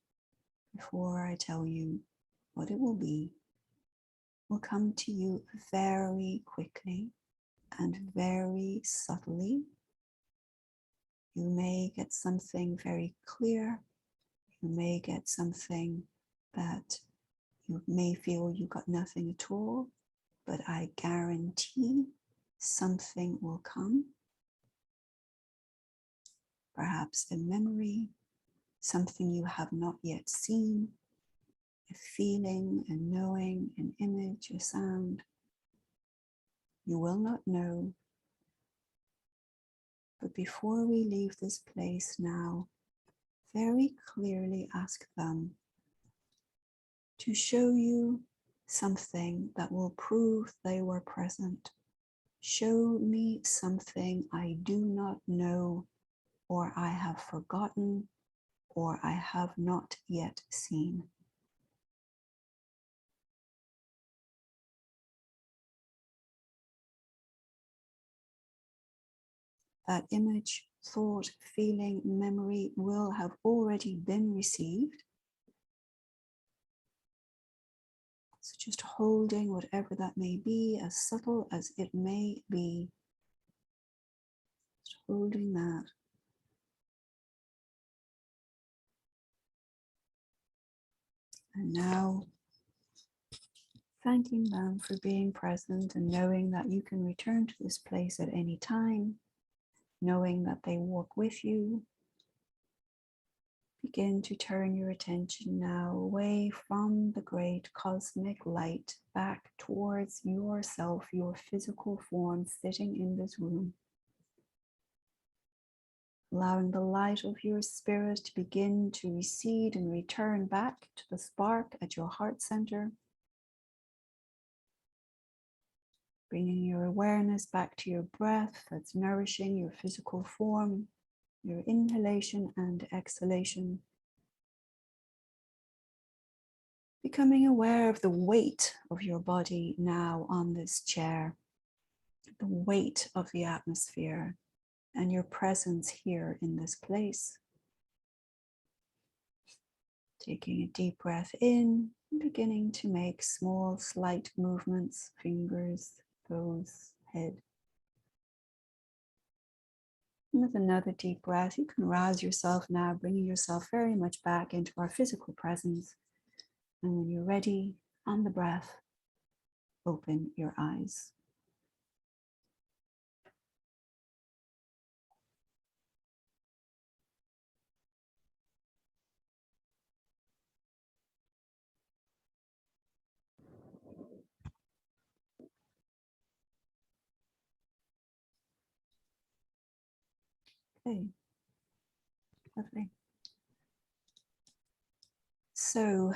before I tell you what it will be, will come to you very quickly and very subtly. You may get something very clear. You may get something that you may feel you got nothing at all, but I guarantee something will come. Perhaps a memory, something you have not yet seen, a feeling, a knowing, an image, a sound. You will not know. But before we leave this place now, very clearly ask them to show you something that will prove they were present. Show me something I do not know, or I have forgotten, or I have not yet seen. That image, thought, feeling, memory will have already been received. So just holding whatever that may be, as subtle as it may be, just holding that. And now, thanking them for being present and knowing that you can return to this place at any time, knowing that they walk with you. Begin to turn your attention now away from the great cosmic light back towards yourself, your physical form sitting in this room. Allowing the light of your spirit to begin to recede and return back to the spark at your heart center. Bringing your awareness back to your breath that's nourishing your physical form, your inhalation and exhalation. Becoming aware of the weight of your body now on this chair, the weight of the atmosphere and your presence here in this place. Taking a deep breath in, and beginning to make small, slight movements, fingers, toes, head. And with another deep breath, you can rouse yourself now, bringing yourself very much back into our physical presence. And when you're ready, on the breath, open your eyes. Okay, lovely. So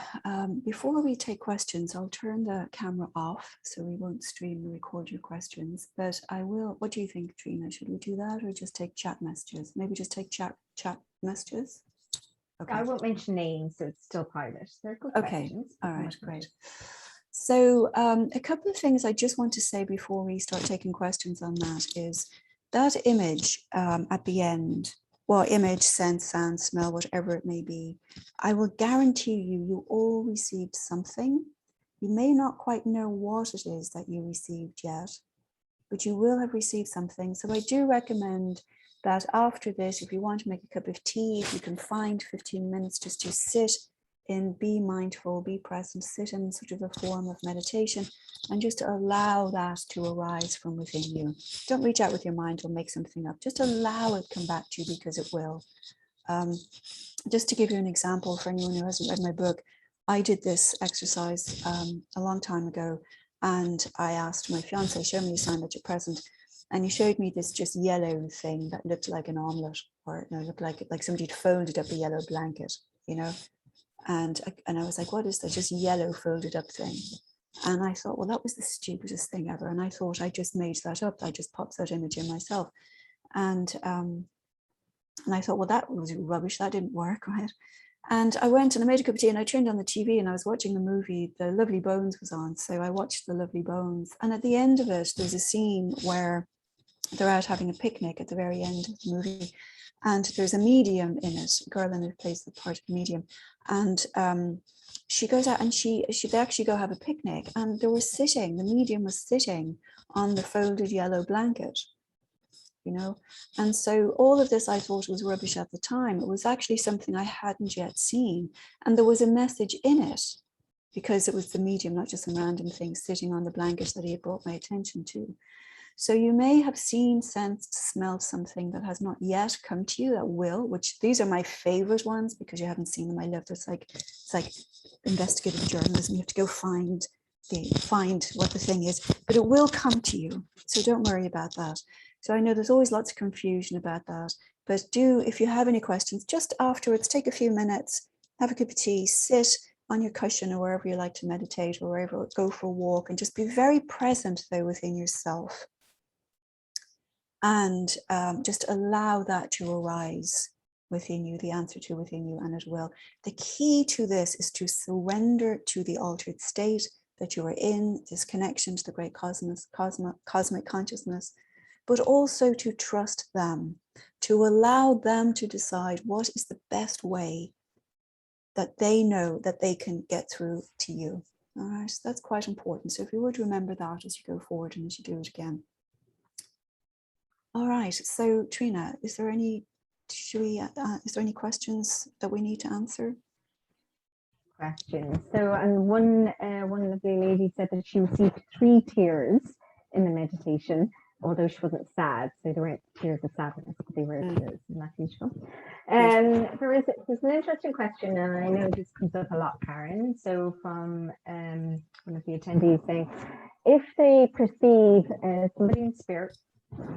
before we take questions, I'll turn the camera off so we won't stream and record your questions, but I will. What do you think, Trina? Should we do that or just take chat messages? Maybe just take chat messages? Okay. I won't mention names, so it's still private. They're good questions. All right, great. So a couple of things I just want to say before we start taking questions on that is that image at the end, well, image, sense, sound, smell, whatever it may be, I will guarantee you all received something. You may not quite know what it is that you received yet, but you will have received something. So I do recommend that after this, if you want to make a cup of tea, if you can find 15 minutes just to sit in be mindful, be present, sit in sort of a form of meditation, and just allow that to arise from within you. Don't reach out with your mind or make something up. Just allow it come back to you, because it will. Just to give you an example for anyone who hasn't read my book, I did this exercise a long time ago, and I asked my fiance, show me a sign that you're present. And he showed me this just yellow thing that looked like an omelette, or no, looked like somebody had folded up a yellow blanket, you know. And I was like, what is that? Just yellow folded up thing. And I thought, well, that was the stupidest thing ever. And I thought I just made that up. I just popped that image in myself. And I thought, well, that was rubbish. That didn't work, right? And I went and I made a cup of tea and I turned on the TV and I was watching the movie. The Lovely Bones was on. So I watched The Lovely Bones. And at the end of it, there's a scene where they're out having a picnic at the very end of the movie. And there's a medium in it, a girl in it plays the part of medium. And she goes out and they actually go have a picnic. And the medium was sitting on the folded yellow blanket, you know. And so all of this I thought was rubbish at the time. It was actually something I hadn't yet seen. And there was a message in it, because it was the medium, not just some random thing sitting on the blanket that he had brought my attention to. So you may have seen, sensed, smelled something that has not yet come to you, that will, which these are my favorite ones because you haven't seen them. I love this. It's like investigative journalism. You have to go find what the thing is, but it will come to you. So don't worry about that. So I know there's always lots of confusion about that, but if you have any questions, just afterwards, take a few minutes, have a cup of tea, sit on your cushion or wherever you like to meditate, or wherever, go for a walk, and just be very present though within yourself. And just allow that to arise within you, the answer to within you, and it will. The key to this is to surrender to the altered state that you are in, this connection to the great cosmic consciousness, but also to trust them, to allow them to decide what is the best way that they know that they can get through to you. All right, so that's quite important. So if you would remember that as you go forward and as you do it again. All right, so Trina, is there any questions that we need to answer? Questions. So, and one lovely lady said that she received 3 tears in the meditation, although she wasn't sad. So there weren't tears of sadness, but they were tears, and that's useful. There's an interesting question, and I know this comes up a lot, Karen. So from one of the attendees saying, if they perceive somebody in spirit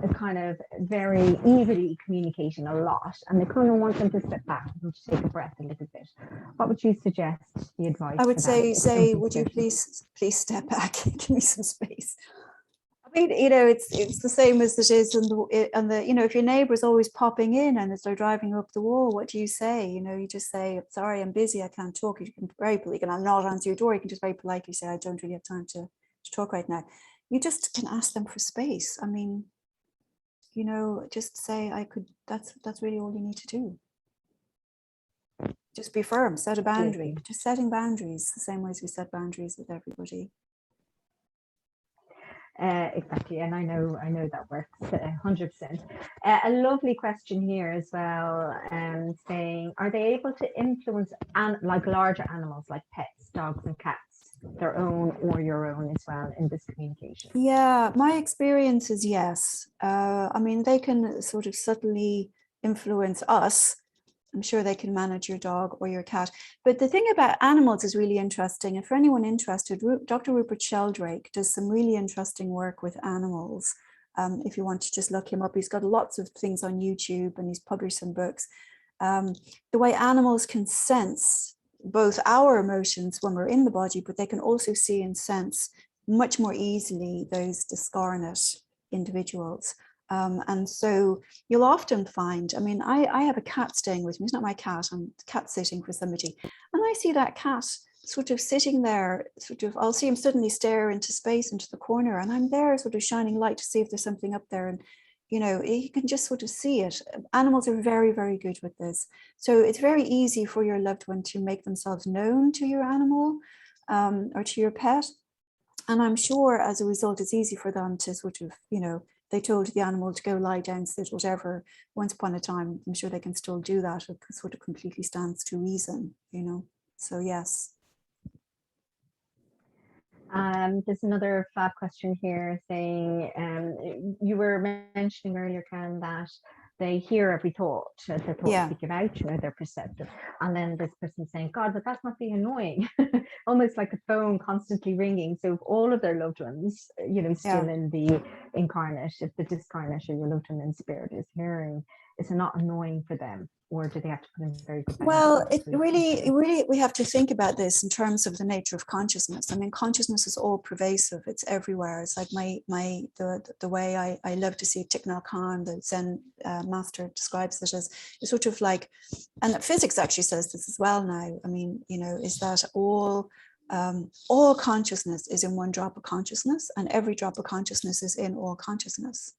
is kind of very easily communicating a lot, and they kind of want them to sit back and to take a breath a little bit, what would you suggest the advice? I would say, would you please step back, give me some space. I mean, you know, it's the same as it is in the you know, if your neighbor is always popping in and as they're driving up the wall, what do you say? You know, you just say, sorry, I'm busy, I can't talk. You can not answer your door. You can just very politely say, I don't really have time to talk right now. You just can ask them for space. I mean, you know, just say, that's really all you need to do. Just be firm, set a boundary. Just setting boundaries the same way as we set boundaries with everybody. Exactly, and I know that works 100%. A lovely question here as well, saying, are they able to influence like larger animals like pets, dogs and cats, their own or your own as well, in this communication? Yeah, my experience is yes. I mean, they can sort of subtly influence us. I'm sure they can manage your dog or your cat. But the thing about animals is really interesting. And for anyone interested, Dr. Rupert Sheldrake does some really interesting work with animals. If you want to just look him up, he's got lots of things on YouTube and he's published some books. The way animals can sense both our emotions when we're in the body, but they can also see and sense much more easily those discarnate individuals. And so you'll often find, I mean, I have a cat staying with me. It's not my cat, I'm cat sitting for somebody. And I see that cat sort of sitting there, I'll see him suddenly stare into space, into the corner, and I'm there sort of shining light to see if there's something up there. And, you know, you can just sort of see it. Animals are very, very good with this. So it's very easy for your loved one to make themselves known to your animal or to your pet. And I'm sure as a result, it's easy for them to sort of, you know, they told the animal to go lie down, sit, whatever, once upon a time, I'm sure they can still do that. It sort of completely stands to reason, you know. So yes. There's another fab question here saying, you were mentioning earlier, Karen, that they hear every thought, the thoughts they give out, they're perceptive. And then this person saying, God, but that's not being annoying, almost like a phone constantly ringing. So if all of their loved ones, still in the incarnate, if the discarnate or your loved one in spirit is hearing, is it not annoying for them? Or do they have to put in very good boundaries? Well, it really, we have to think about this in terms of the nature of consciousness. I mean, consciousness is all pervasive. It's everywhere. It's like the way I love to see Thich Nhat Hanh, the Zen master, describes it as it's sort of like, and physics actually says this as well now. I mean, is that all consciousness is in one drop of consciousness, and every drop of consciousness is in all consciousness.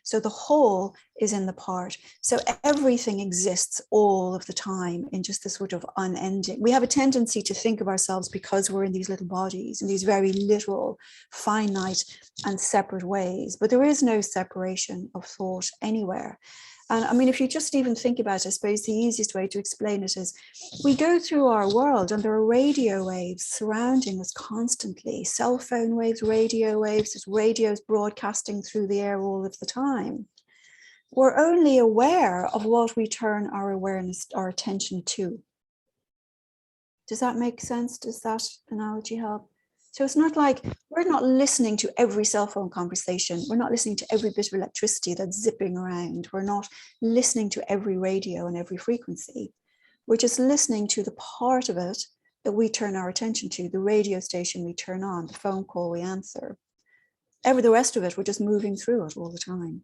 So the whole is in the part. So everything exists all of the time in just this sort of unending. We have a tendency to think of ourselves, because we're in these little bodies, in these very literal, finite and separate ways. But there is no separation of thought anywhere. And I mean, if you just even think about it, I suppose the easiest way to explain it is we go through our world and there are radio waves surrounding us constantly, cell phone waves, radio waves, there's radios broadcasting through the air all of the time. We're only aware of what we turn our awareness, our attention to. Does that make sense? Does that analogy help? So it's not like we're not listening to every cell phone conversation. We're not listening to every bit of electricity that's zipping around. We're not listening to every radio and every frequency. We're just listening to the part of it that we turn our attention to, the radio station we turn on, the phone call we answer. The rest of it, we're just moving through it all the time.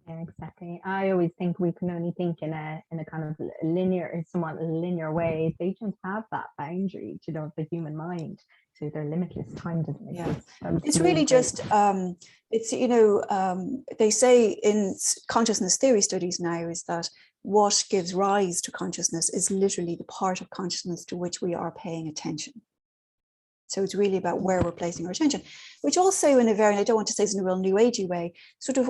Yeah, exactly. I always think we can only think in a kind of linear, somewhat linear way. They don't have that boundary, the human mind. So they're limitless. Time doesn't exist. Yeah. It's really just, they say in consciousness theory studies now is that what gives rise to consciousness is literally the part of consciousness to which we are paying attention. So it's really about where we're placing our attention, which also in a very, I don't want to say it's in a real new agey way, sort of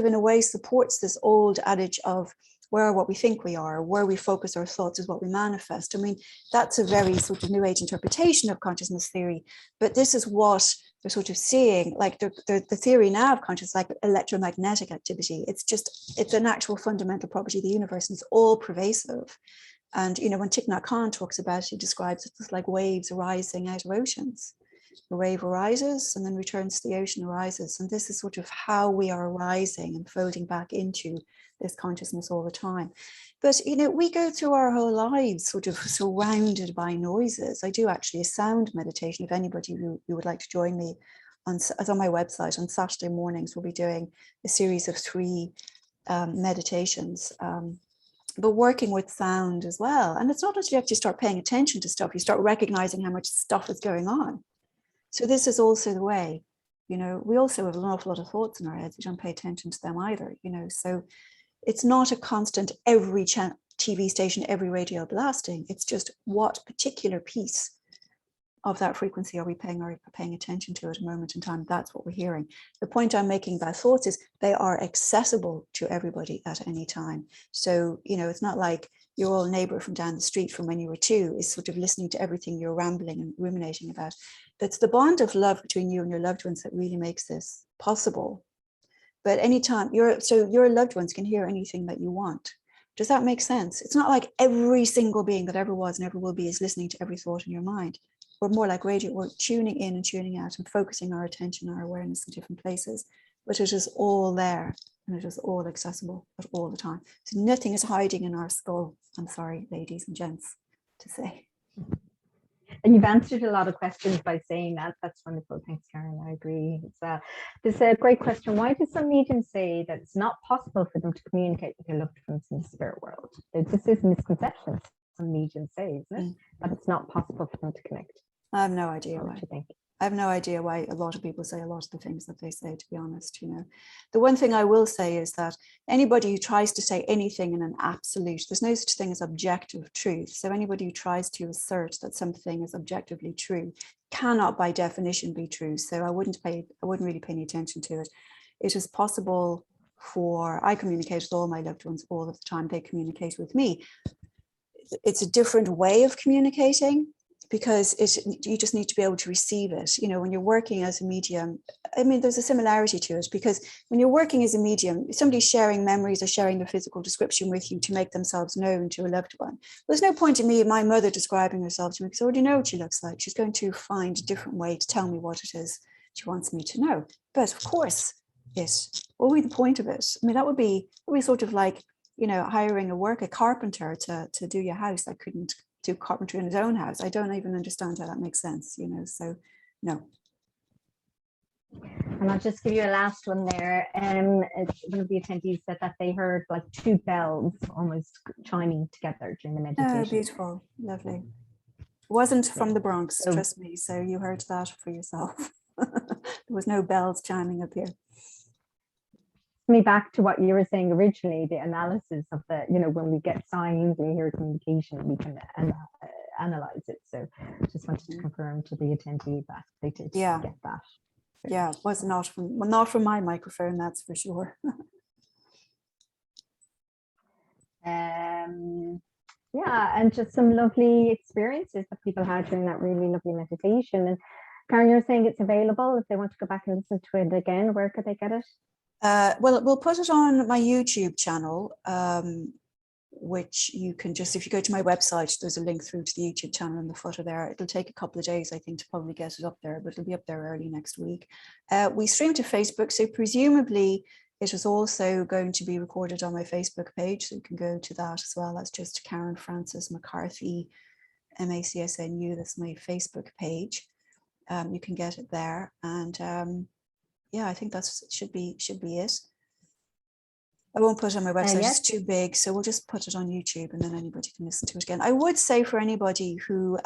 in a way supports this old adage of where what we think we are, where we focus our thoughts is what we manifest. I mean, that's a very sort of new age interpretation of consciousness theory, but this is what they're sort of seeing, like the theory now of consciousness, like electromagnetic activity. It's an actual fundamental property of the universe, and it's all pervasive. And, when Thich Nhat Hanh talks about it, he describes it as like waves arising out of oceans. The wave arises and then returns to the ocean, arises. And this is sort of how we are arising and folding back into this consciousness all the time. But, we go through our whole lives sort of surrounded by noises. I do actually a sound meditation. If anybody who would like to join me, it's on my website. On Saturday mornings, we'll be doing a series of 3 meditations. But working with sound as well. And it's not until you actually start paying attention to stuff, you start recognizing how much stuff is going on. So this is also the way, we also have an awful lot of thoughts in our heads. We don't pay attention to them either, so it's not a constant every TV station, every radio blasting. It's just what particular piece of that frequency are we paying attention to at a moment in time. That's what we're hearing. The point I'm making about thoughts is they are accessible to everybody at any time. So, it's not like your old neighbor from down the street from when you were 2 is sort of listening to everything you're rambling and ruminating about. It's the bond of love between you and your loved ones that really makes this possible. But anytime your loved ones can hear anything that you want. Does that make sense? It's not like every single being that ever was and ever will be is listening to every thought in your mind. We're more like radio. We're tuning in and tuning out and focusing our attention, our awareness in different places. But it is all there and it is all accessible at all the time. So nothing is hiding in our skull. I'm sorry, ladies and gents, to say. And you've answered a lot of questions by saying that. That's wonderful. Thanks, Karen. I agree. There's a great question. Why do some mediums say that it's not possible for them to communicate with their loved ones in the spirit world? This is a misconception. Some mediums say, isn't it? That it's not possible for them to connect. I have no idea What why. do you think? I have no idea why a lot of people say a lot of the things that they say, to be honest. The one thing I will say is that anybody who tries to say anything in an absolute, there's no such thing as objective truth. So anybody who tries to assert that something is objectively true cannot by definition be true. So I wouldn't really pay any attention to it. It is possible I communicate with all my loved ones all of the time. They communicate with me. it's a different way of communicating, because you just need to be able to receive it. You know, when you're working as a medium, I mean, there's a similarity to it, because when you're working as a medium, somebody's sharing memories or sharing the physical description with you to make themselves known to a loved one. There's no point in me, my mother, describing herself to me, because I already know what she looks like. She's going to find a different way to tell me what it is she wants me to know. But of course, what would be the point of it? I mean, that would be sort of like, you know, hiring a carpenter to do your house that couldn't do carpentry in his own house. I don't even understand how that makes sense, you know, so no. And I'll just give you a last one there. One of the attendees said that they heard like 2 bells almost chiming together during the meditation. Oh, beautiful, lovely. Wasn't from the Bronx, trust me, so you heard that for yourself. There was no bells chiming up here. Me back to what you were saying originally, the analysis of the, you know, when we get signs, we hear communication, we can analyze it. So just wanted to confirm to the attendee that they did get that. Yeah, was not from my microphone, that's for sure. Yeah, and just some lovely experiences that people had during that really lovely meditation. And Karen, you're saying it's available if they want to go back and listen to it again. Where could they get it? Well, we'll put it on my YouTube channel, which you can just, if you go to my website, there's a link through to the YouTube channel in the footer there. It'll take a couple of days, I think, to probably get it up there, but it'll be up there early next week. We stream to Facebook, so presumably it is also going to be recorded on my Facebook page, so you can go to that as well. That's just Karen Frances McCarthy, MACSNU. That's my Facebook page. You can get it there, and yeah, I think that should be it. I won't put it on my website, it's too big, so we'll just put it on YouTube and then anybody can listen to it again. I would say for anybody who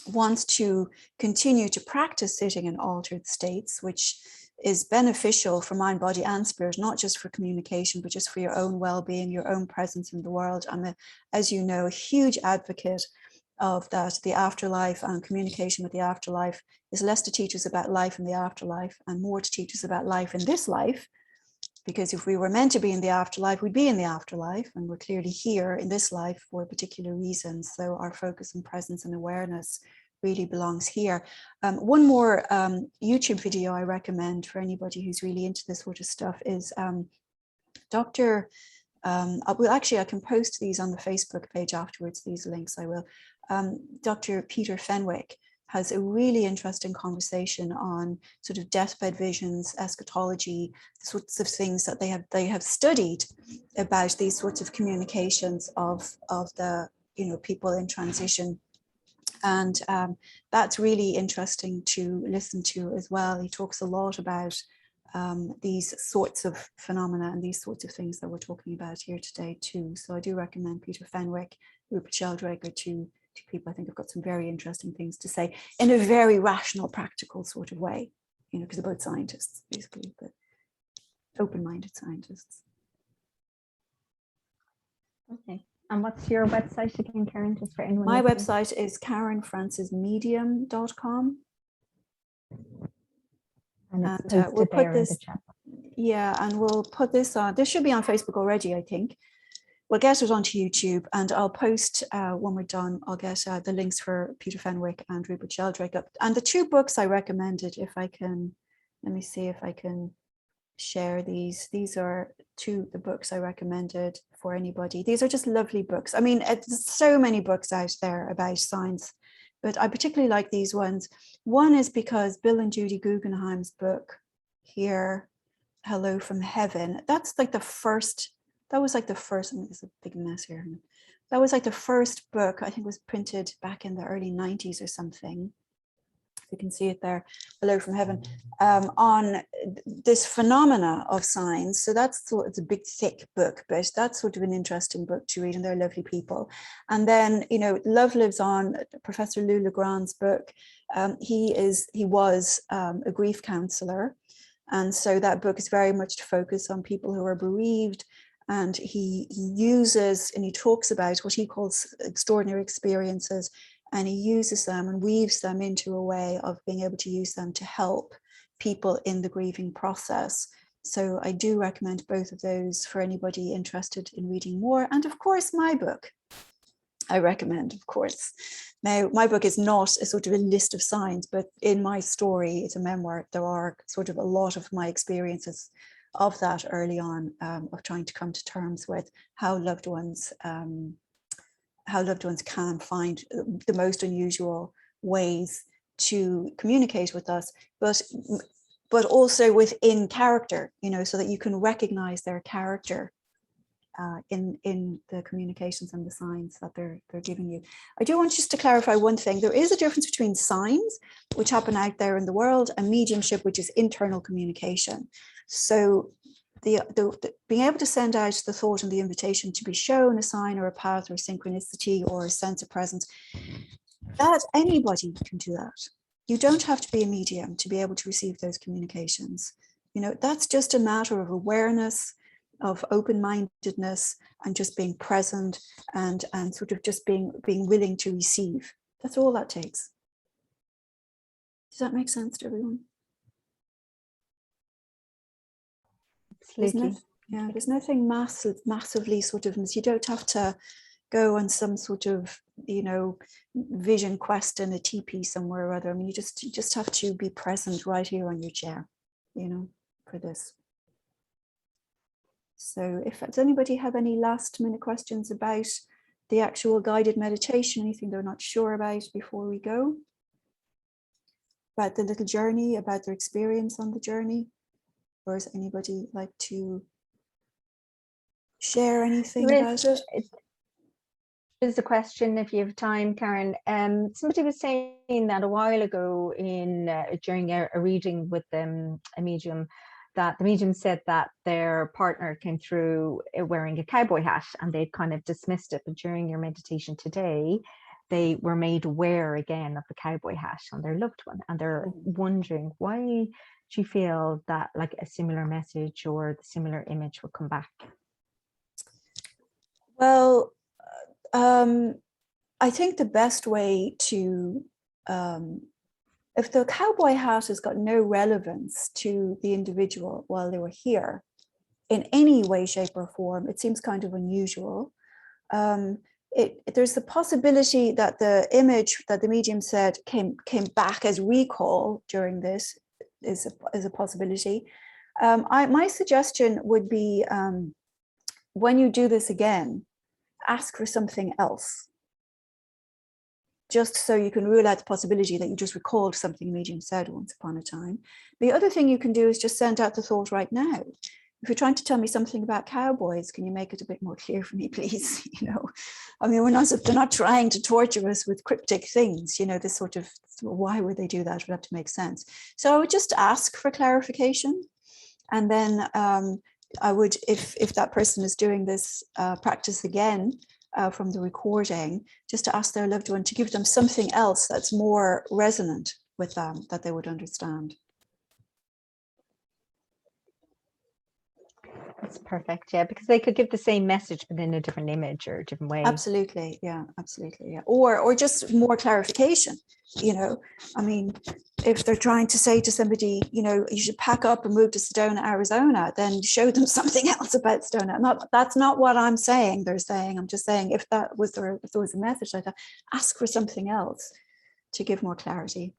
wants to continue to practice sitting in altered states, which is beneficial for mind, body and spirit, not just for communication, but just for your own well-being, your own presence in the world. I'm, as you know, a huge advocate of that. The afterlife and communication with the afterlife is less to teach us about life in the afterlife and more to teach us about life in this life. Because if we were meant to be in the afterlife, we'd be in the afterlife, and we're clearly here in this life for a particular reason. So our focus and presence and awareness really belongs here. One more YouTube video I recommend for anybody who's really into this sort of stuff is Dr. Well, actually, I can post these on the Facebook page afterwards, these links I will. Dr. Peter Fenwick has a really interesting conversation on sort of deathbed visions, eschatology, the sorts of things that they have studied about these sorts of communications of the, you know, people in transition. And that's really interesting to listen to as well. He talks a lot about these sorts of phenomena and these sorts of things that we're talking about here today too. So I do recommend Peter Fenwick, Rupert Sheldrake are two people I think have got some very interesting things to say in a very rational, practical sort of way, you know, because they're both scientists, basically, but open-minded scientists. Okay. And what's your website again, Karen, just for anyone? My website is karenfrancesmedium.com. And we'll put this, yeah, and we'll put this on, this should be on Facebook already, I think. We'll get it onto YouTube, and I'll post, when we're done, I'll get the links for Peter Fenwick and Rupert Sheldrake up. And the 2 books I recommended, if I can, let me see if I can share these. These are 2 the books I recommended for anybody. These are just lovely books. I mean, there's so many books out there about science, but I particularly like these ones. One is because Bill and Judy Guggenheim's book here, Hello from Heaven, that's like the first, that was like the first, I mean, it's a big mess here. That was like the first book, I think was printed back in the early 90s or something. You can see it there, Hello from Heaven, on this phenomena of science. So that's sort of, it's a big, thick book, but that's sort of an interesting book to read, and they're lovely people. And then, you know, Love Lives On, Professor Lou Legrand's book. He was a grief counselor. And so that book is very much to focus on people who are bereaved. And he uses, and he talks about what he calls extraordinary experiences, and he uses them and weaves them into a way of being able to use them to help people in the grieving process. So I do recommend both of those for anybody interested in reading more. And of course, my book, I recommend, of course. Now, my book is not a sort of a list of signs, but in my story, it's a memoir. There are sort of a lot of my experiences of that early on, of trying to come to terms with how loved ones can find the most unusual ways to communicate with us, but also within character, you know, so that you can recognize their character in the communications and the signs that they're giving you. I do want just to clarify one thing. There is a difference between signs, which happen out there in the world, and mediumship, which is internal communication. So the being able to send out the thought and the invitation to be shown a sign or a path or a synchronicity or a sense of presence, that anybody can do that. You don't have to be a medium to be able to receive those communications. You know, that's just a matter of awareness, of open-mindedness, and just being present and sort of just being willing to receive. That's all that takes. Does that make sense to everyone? Absolutely. Yeah, there's nothing massively sort of, you don't have to go on some sort of, you know, vision quest in a teepee somewhere or other. I mean, you just have to be present right here on your chair, you know, for this. So does anybody have any last minute questions about the actual guided meditation, anything they're not sure about before we go? About the little journey, about their experience on the journey? Or does anybody like to share anything about it? There's a question, if you have time, Karen. Somebody was saying that a while ago during a reading with a medium, that the medium said that their partner came through wearing a cowboy hat and they'd kind of dismissed it. But during your meditation today, they were made aware again of the cowboy hat on their loved one. And they're wondering, why do you feel that like a similar message or the similar image will come back? Well, I think the best way to, if the cowboy hat has got no relevance to the individual while they were here in any way, shape or form, it seems kind of unusual. There's the possibility that the image that the medium said came back as recall during this is a possibility. My suggestion would be, when you do this again, ask for something else, just so you can rule out the possibility that you just recalled something medium said once upon a time. The other thing you can do is just send out the thought right now. If you're trying to tell me something about cowboys, can you make it a bit more clear for me, please? You know, I mean, they're not trying to torture us with cryptic things, you know, this sort of, why would they do that? Would have to make sense. So I would just ask for clarification. And then I would, if that person is doing this practice again, from the recording, just to ask their loved one to give them something else that's more resonant with them, that they would understand. That's perfect. Yeah, because they could give the same message but in a different image or a different way. Absolutely. Yeah, absolutely. Yeah. Or just more clarification. You know, I mean, if they're trying to say to somebody, you know, you should pack up and move to Sedona, Arizona, then show them something else about Sedona. That's not what I'm saying. They're saying, I'm just saying, if there was a message like that, ask for something else to give more clarity.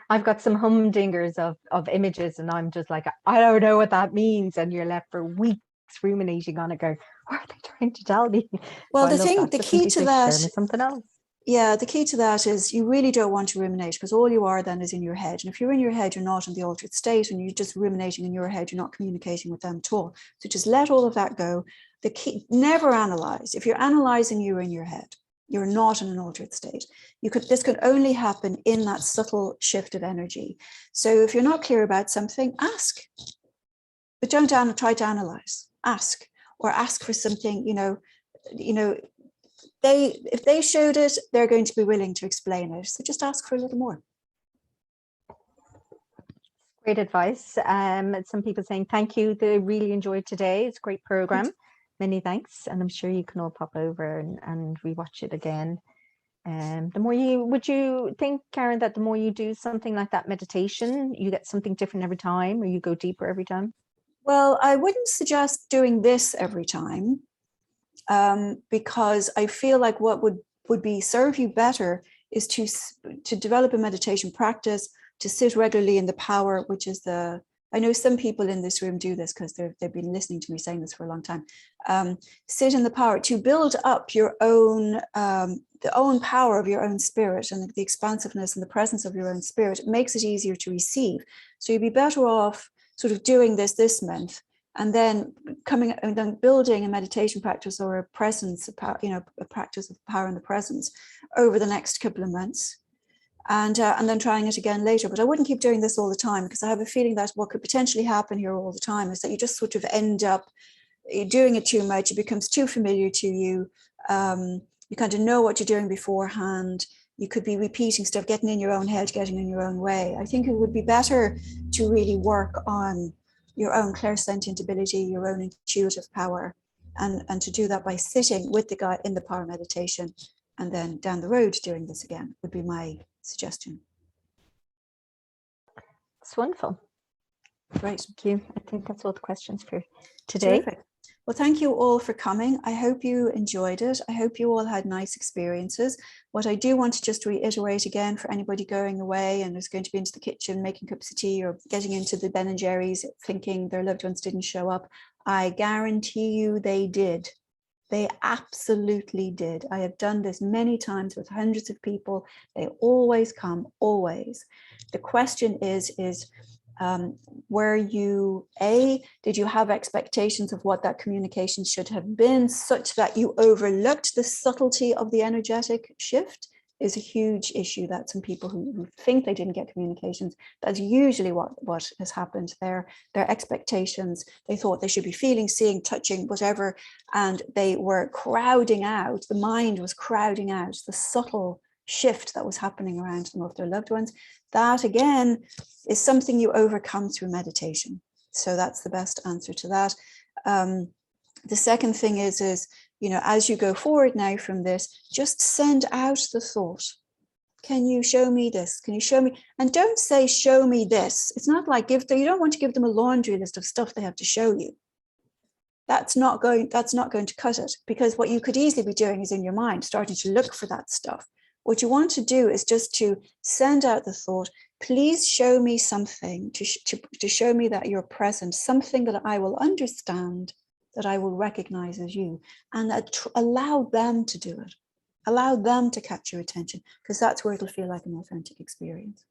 I've got some humdingers of images and I'm just like, I don't know what that means. And you're left for weeks ruminating on it, going, what are they trying to tell me? Well, so the key to that, something else. Yeah, the key to that is you really don't want to ruminate, because all you are then is in your head. And if you're in your head, you're not in the altered state, and you're just ruminating in your head, you're not communicating with them at all. So just let all of that go. The key, never analyze. If you're analyzing, you're in your head. You're not in an altered state. This could only happen in that subtle shift of energy. So if you're not clear about something, ask. But don't try to analyze. Ask, or ask for something, you know, if they showed it, they're going to be willing to explain it. So just ask for a little more. Great advice. Some people saying thank you. They really enjoyed today. It's a great program. Many thanks. And I'm sure you can all pop over and rewatch it again. Would you think, Karen, that the more you do something like that meditation, you get something different every time, or you go deeper every time? Well, I wouldn't suggest doing this every time. because I feel like what would be serve you better is to develop a meditation practice, to sit regularly in the power, which is I know some people in this room do this because they've been listening to me saying this for a long time. Sit in the power to build up your own, the own power of your own spirit and the expansiveness and the presence of your own spirit. It makes it easier to receive. So you'd be better off sort of doing this month, and then building a meditation practice or a presence, a practice of power in the presence over the next couple of months. And then trying it again later. But I wouldn't keep doing this all the time, because I have a feeling that what could potentially happen here all the time is that you just sort of end up doing it too much. It becomes too familiar to you. You kind of know what you're doing beforehand. You could be repeating stuff, getting in your own head, getting in your own way. I think it would be better to really work on your own clairsentient ability, your own intuitive power, and to do that by sitting with the guy in the power meditation, and then down the road doing this again would be my suggestion. It's wonderful. Great. Thank you. I think that's all the questions for today. Terrific. Well, thank you all for coming. I hope you enjoyed it. I hope you all had nice experiences. What I do want to just reiterate again, for anybody going away and is going to be into the kitchen making cups of tea or getting into the Ben and Jerry's thinking their loved ones didn't show up, I guarantee you they did. They absolutely did. I have done this many times with hundreds of people. They always come, always. The question is were you, did you have expectations of what that communication should have been, such that you overlooked the subtlety of the energetic shift? Is a huge issue that some people who think they didn't get communications, that's usually what has happened. Their expectations, they thought they should be feeling, seeing, touching, whatever, and they were crowding out, the mind was crowding out the subtle shift that was happening around them of their loved ones. That again is something you overcome through meditation. So that's the best answer to that. The second thing is, as you go forward now from this, just send out the thought. Can you show me this? Can you show me? And don't say, show me this. It's not like you don't want to give them a laundry list of stuff they have to show you. That's not going to cut it, because what you could easily be doing is in your mind, starting to look for that stuff. What you want to do is just to send out the thought, please show me something to show me that you're present, something that I will understand, that I will recognize as you, and allow them to do it. Allow them to catch your attention, because that's where it'll feel like an authentic experience.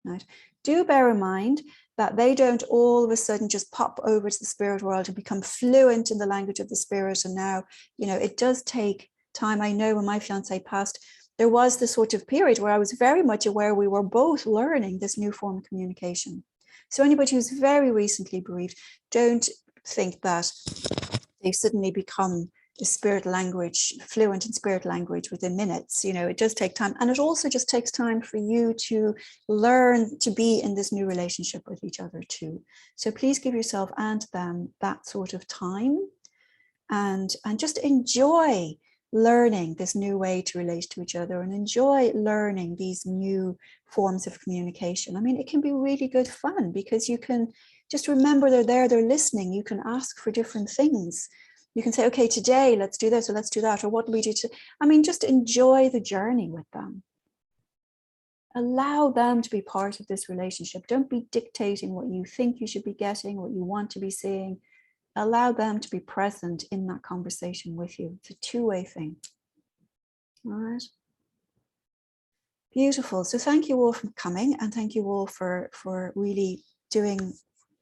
Right? Do bear in mind that they don't all of a sudden just pop over to the spirit world and become fluent in the language of the spirit. And now, it does take time. I know when my fiance passed, there was this sort of period where I was very much aware we were both learning this new form of communication. So anybody who's very recently bereaved, don't think that they've suddenly become the spirit language, fluent in spirit language within minutes. It does take time. And it also just takes time for you to learn to be in this new relationship with each other too. So please give yourself and them that sort of time, and just enjoy learning this new way to relate to each other, and enjoy learning these new forms of communication. I mean, it can be really good fun, because you can just remember they're there, they're listening. You can ask for different things. You can say, okay, today let's do this, or let's do that, or what do we do today? I mean, just enjoy the journey with them. Allow them to be part of this relationship. Don't be dictating what you think you should be getting, what you want to be seeing. Allow them to be present in that conversation with you. It's a two-way thing. All right. Beautiful. So thank you all for coming, and thank you all for really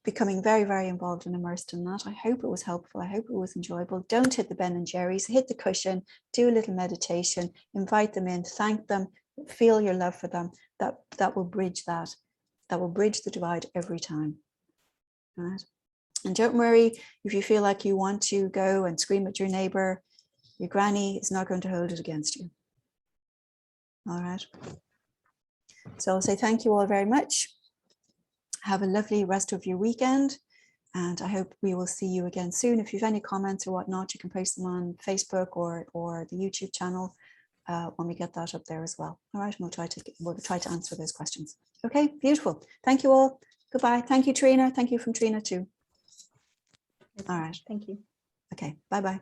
becoming very, very involved and immersed in that. I hope it was helpful. I hope it was enjoyable. Don't hit the Ben and Jerry's, hit the cushion, do a little meditation, invite them in, thank them, feel your love for them. That will bridge that. That will bridge the divide every time. All right. And don't worry if you feel like you want to go and scream at your neighbor. Your granny is not going to hold it against you. All right. So I'll say thank you all very much. Have a lovely rest of your weekend, and I hope we will see you again soon. If you have any comments or whatnot, you can post them on Facebook or the YouTube channel when we get that up there as well. All right, and we'll try to answer those questions. Okay, beautiful. Thank you all. Goodbye. Thank you, Trina. Thank you from Trina too. All right. Thank you. Okay, bye-bye.